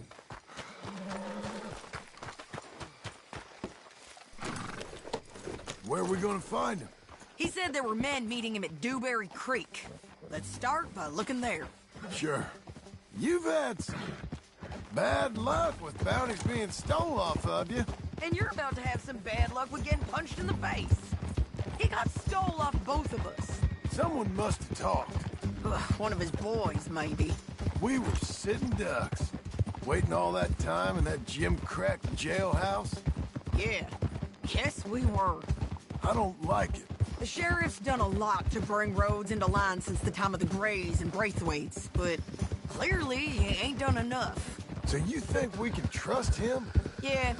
Where are we gonna find him? He said there were men meeting him at Dewberry Creek. Let's start by looking there. Sure. You've had some bad luck with bounties being stolen off of you. And you're about to have some bad luck with getting punched in the face. He got stole off both of us. Someone must have talked. One of his boys, maybe. We were sitting ducks, waiting all that time in that Jim Crack jailhouse. Yeah, yes we were. I don't like it. The sheriff's done a lot to bring roads into line since the time of the Grays and Braithwaites, but clearly he ain't done enough. So you think we can trust him? Yeah,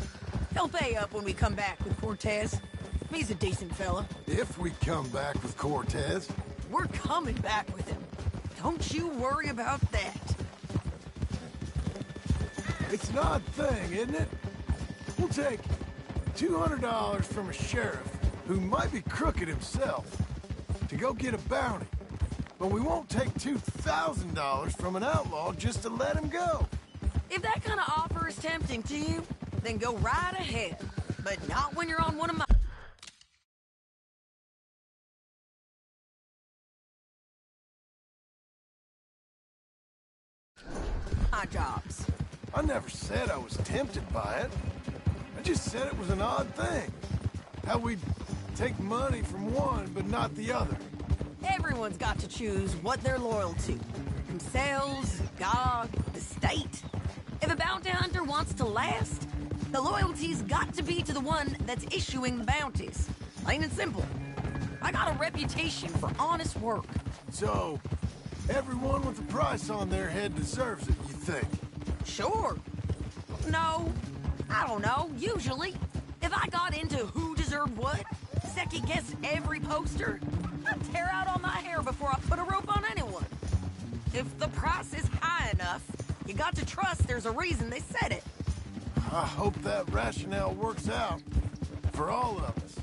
he'll pay up when we come back with Cortez. He's a decent fella. If we come back with Cortez. We're coming back with him. Don't you worry about that. It's an odd thing, isn't it? We'll take $200 from a sheriff who might be crooked himself to go get a bounty. But we won't take $2,000 from an outlaw just to let him go. If that kind of offer is tempting to you, then go right ahead. But not when you're on one of my jobs. I never said I was tempted by it. I just said it was an odd thing. How we'd take money from one but not the other. Everyone's got to choose what they're loyal to. Themselves, God, the state. If a bounty hunter wants to last, the loyalty's got to be to the one that's issuing the bounties. Plain and simple. I got a reputation for honest work. So, everyone with a price on their head deserves it, you think? Sure. No, I don't know, usually. If I got into who deserved what, second-guessed every poster, I'd tear out all my hair before I put a rope on anyone. If the price is high enough, you got to trust there's a reason they said it. I hope that rationale works out for all of us.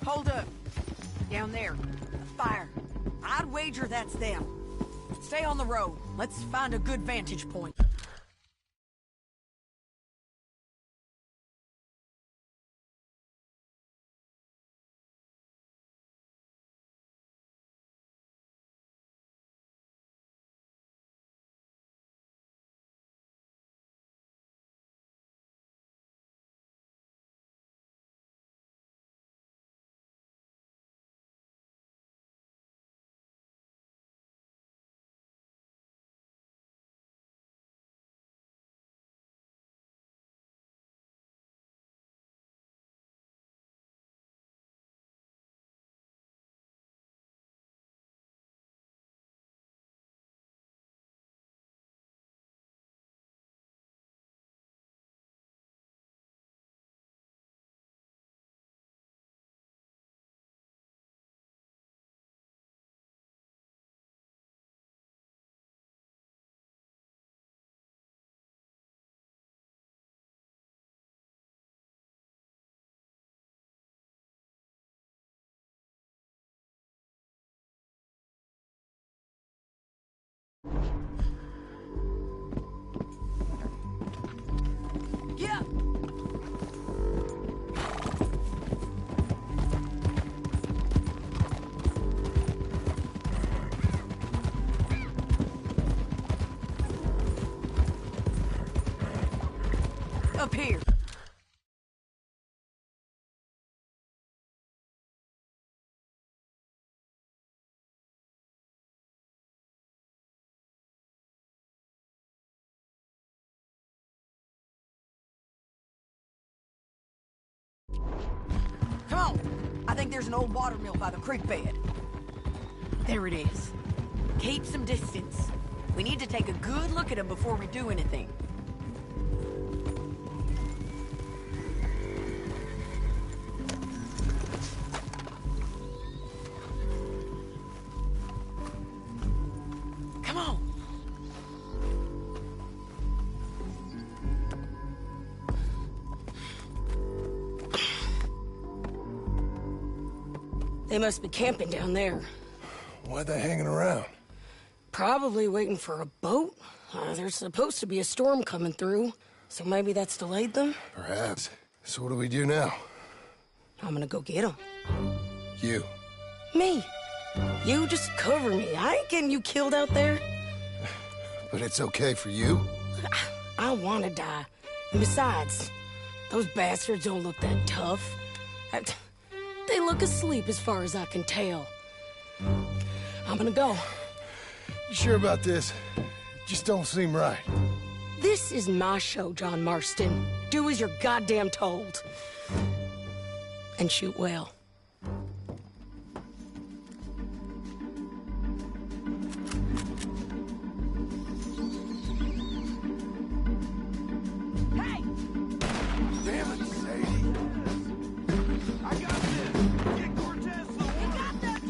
Hold up. Down there. Fire. I'd wager that's them. Stay on the road. Let's find a good vantage point. Yeah. Up here. Come on. I think there's an old water mill by the creek bed. There it is. Keep some distance. We need to take a good look at him before we do anything. Come on. They must be camping down there. Why are they hanging around? Probably waiting for a boat. There's supposed to be a storm coming through, so maybe that's delayed them? Perhaps. So what do we do now? I'm gonna go get them. You. Me. You just cover me. I ain't getting you killed out there. But it's okay for you? I want to die. And besides, those bastards don't look that tough. They look asleep as far as I can tell. I'm gonna go. You sure about this? Just don't seem right. This is my show, John Marston. Do as you're goddamn told. And shoot well. Hey! Damn it, Sadie! I got this! Get Cortez to the water! You got that,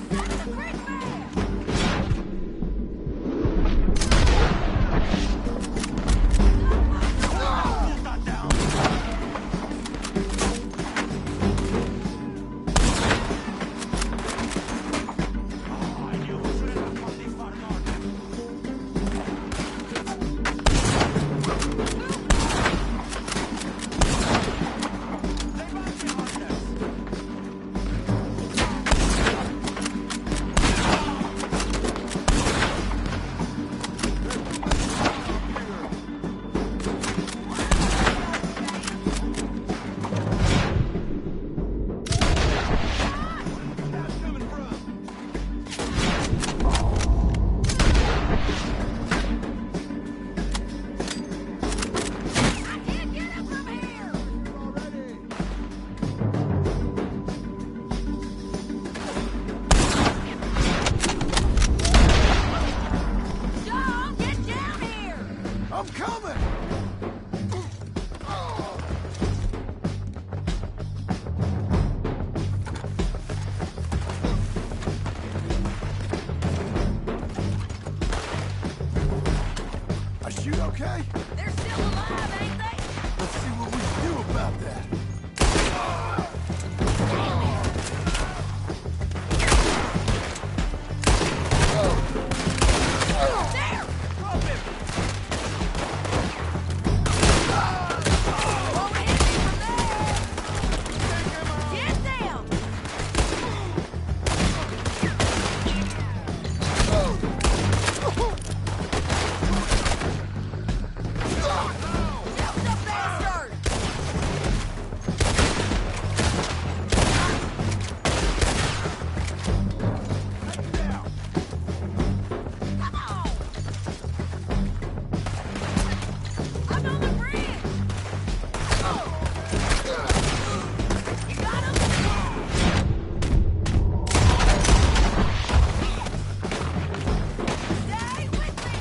That's a great man! okay? They're still alive, ain't they? Let's see what we can do about that. There! Drop him! Won't hit me from there! Get down! Help the bastard! I'm on the bridge! You got him? Stay with me!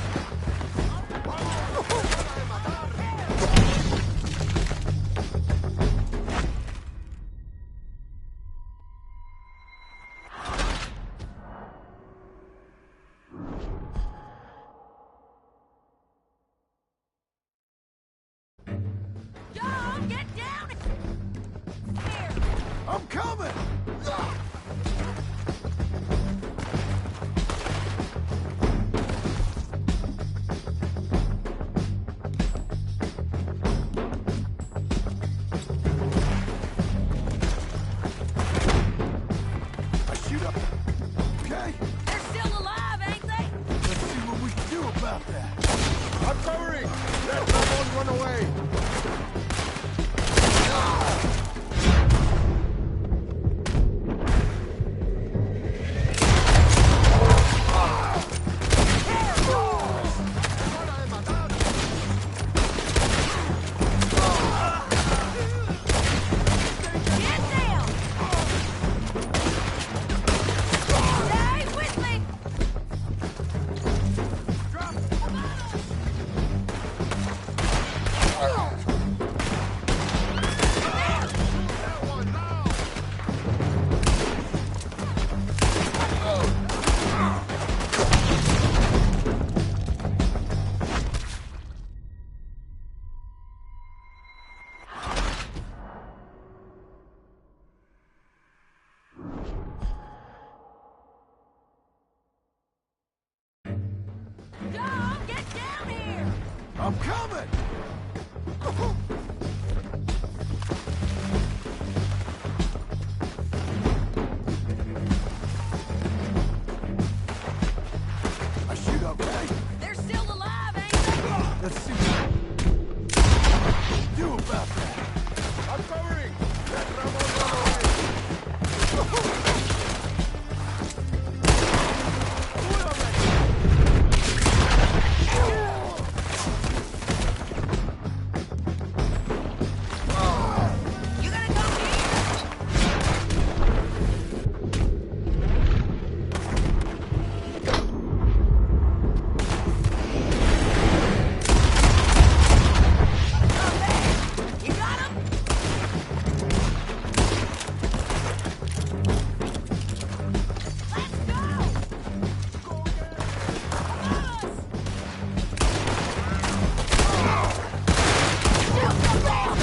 John, get down here! I'm coming! I shoot up. Okay? They're still alive, ain't they? Let's see what we can do about that. I'm covering! Let someone run away! Get down! Stay with me! John, get down here! I'm coming! I shoot okay? They're still alive, ain't they? Let's see what we can do about that. I'm covering! Let Ramon run away! You gotta come here! You got him? Let's go! Shoot them down!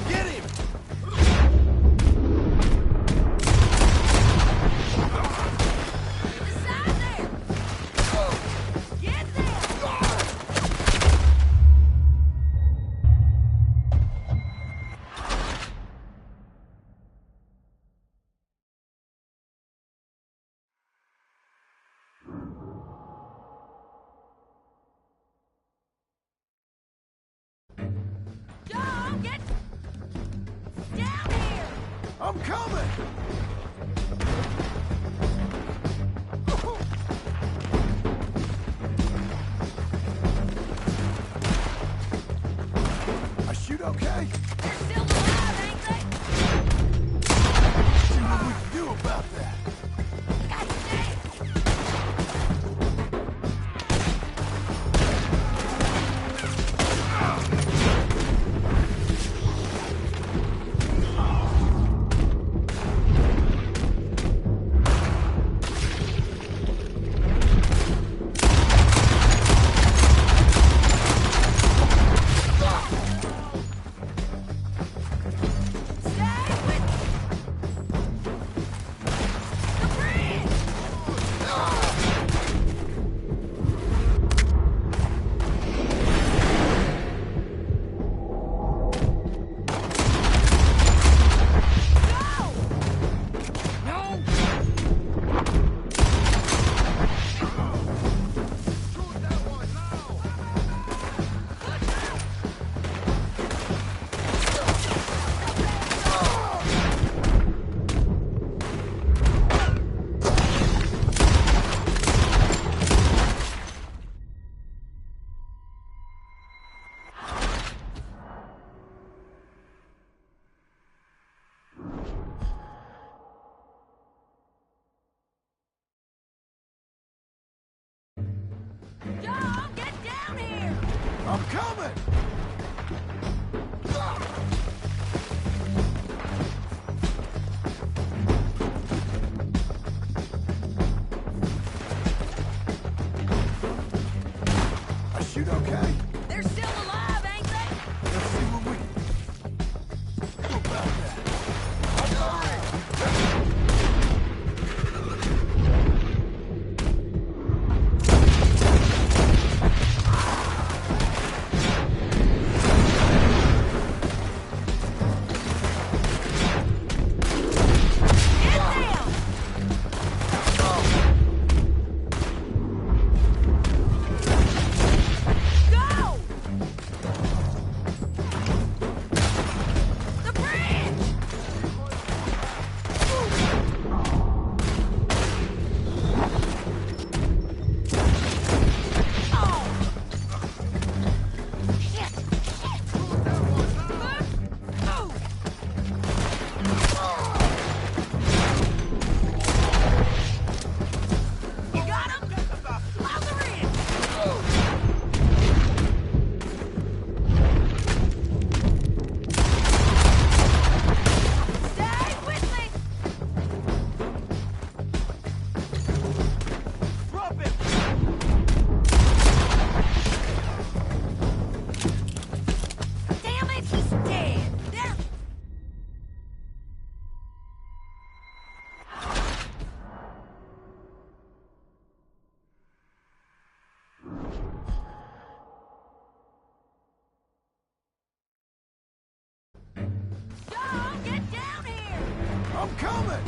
Get him! Inside there! Get there! John, get down here! I'm coming! I shoot okay? They're still alive, ain't they? See what we can do about that. God damn! I'm coming! I shoot okay? They're still alive, ain't they? Let's see what we... How about that? I'm coming!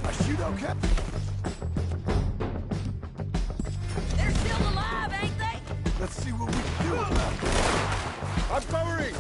I shoot okay? They're still alive, ain't they? Let's see what we can do about it. I'm covering!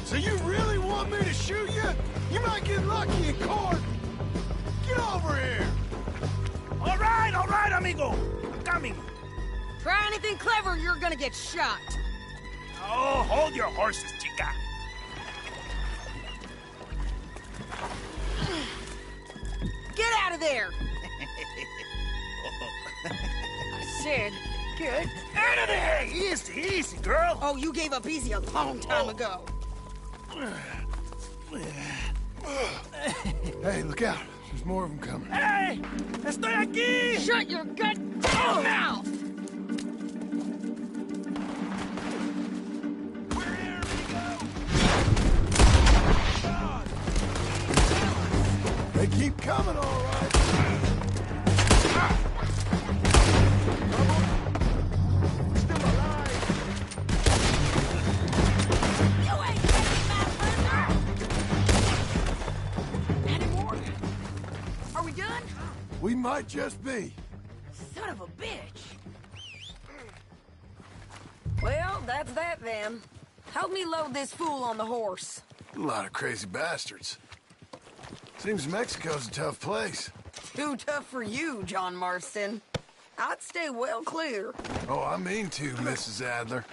So you really want me to shoot you? You might get lucky in court. Get over here. All right, amigo. I'm coming. Try anything clever, you're gonna get shot. Oh, hold your horses, chica. Get out of there! I said, get out of there! Easy, easy, girl. Oh, you gave up easy a long time ago. Hey, look out. There's more of them coming. Hey! Estoy aquí! Shut your goddamn mouth! They might just be. Son of a bitch. Well, that's that then. Help me load this fool on the horse. A lot of crazy bastards. Seems Mexico's a tough place. Too tough for you, John Marston. I'd stay well clear. Oh, I mean to, Mrs. Adler.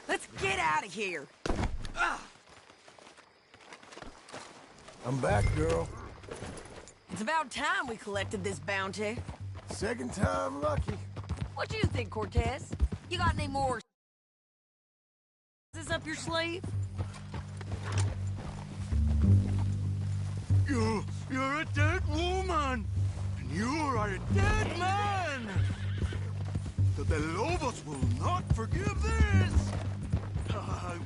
Let's get out of here. I'm back, girl. It's about time we collected this bounty. Second time lucky. What do you think, Cortez? You got any more up your sleeve? You're a dead woman, and you are a dead man. The Lobos will not forgive this.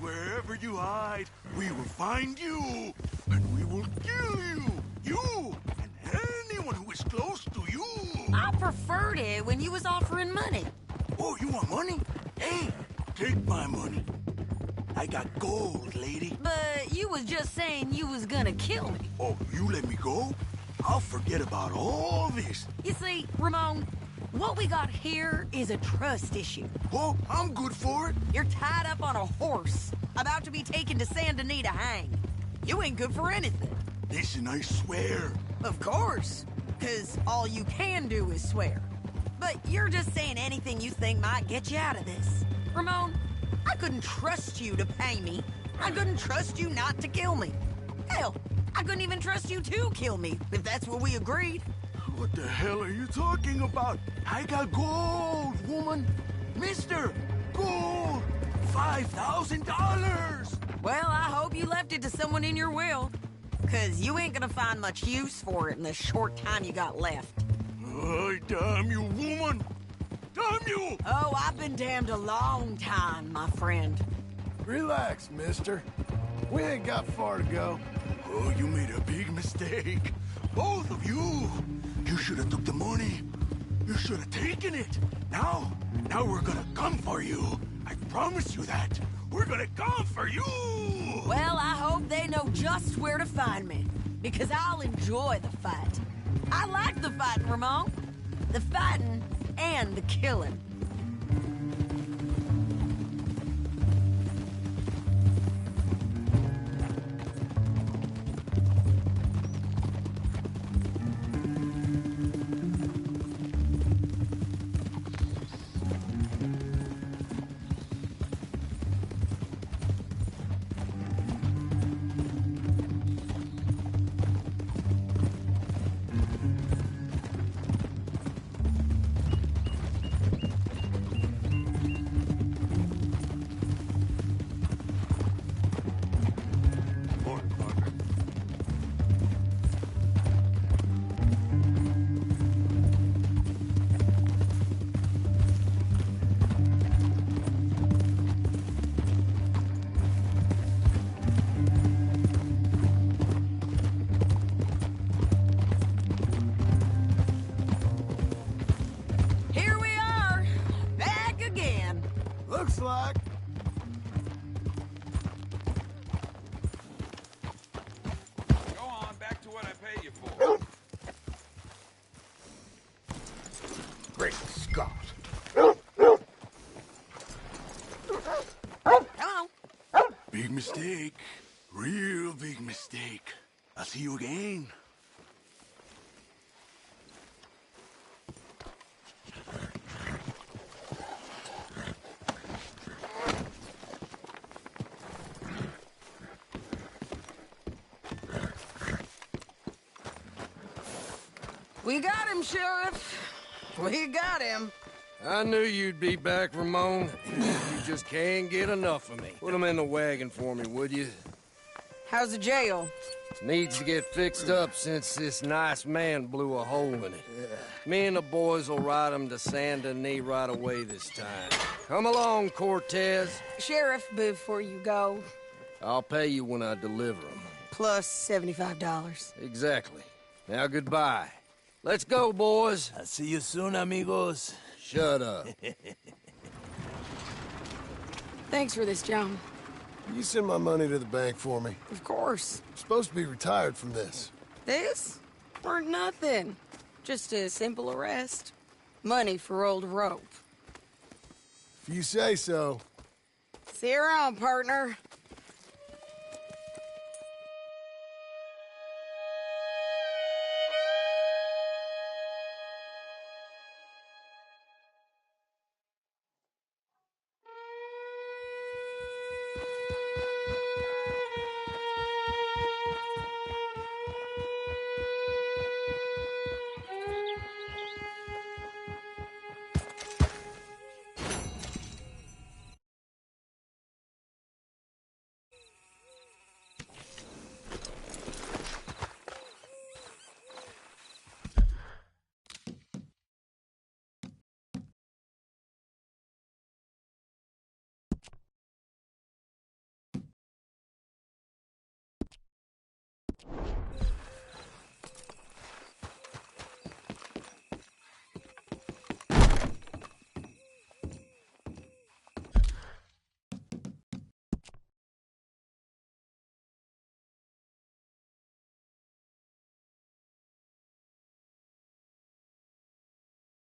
Wherever you hide, we will find you, and we will kill you. You and anyone who is close to you. I preferred it when you was offering money. Oh, you want money? Hey, take my money. I got gold, lady. But you was just saying you was gonna kill me. Oh, you let me go? I'll forget about all this. You see, Ramon, what we got here is a trust issue. Oh, I'm good for it. You're tied up on a horse, about to be taken to Saint Denis to hang. You ain't good for anything. Listen, I swear. Of course, because all you can do is swear. But you're just saying anything you think might get you out of this. Ramon, I couldn't trust you to pay me. I couldn't trust you not to kill me. Hell, I couldn't even trust you to kill me, if that's what we agreed. What the hell are you talking about? I got gold, woman. Mister, gold. $5,000. Well, I hope you left it to someone in your will. Because you ain't gonna find much use for it in the short time you got left. Oh, damn you, woman. Damn you! Oh, I've been damned a long time, my friend. Relax, mister. We ain't got far to go. Oh, you made a big mistake. Both of you. You should have took the money. You should have taken it. Now we're gonna come for you. I promise you that. We're gonna come for you. Well, I hope they know just where to find me. Because I'll enjoy the fight. I like the fighting, Ramon. The fighting and the killing. Looks like. Go on, back to what I pay you for. Great Scott. Hello. Big mistake. Real big mistake. I'll see you again. We got him, Sheriff. We got him. I knew you'd be back, Ramon. You just can't get enough of me. Put him in the wagon for me, would you? How's the jail? Needs to get fixed up since this nice man blew a hole in it. Me and the boys will ride him to Saint Denis right away this time. Come along, Cortez. Sheriff, before you go, I'll pay you when I deliver him. plus $75. Exactly. Now, goodbye. Let's go, boys. I'll see you soon, amigos. Shut up. Thanks for this, John. You send my money to the bank for me. Of course. I'm supposed to be retired from this. This? Weren't nothing. Just a simple arrest. Money for old rope. If you say so. See you around, partner.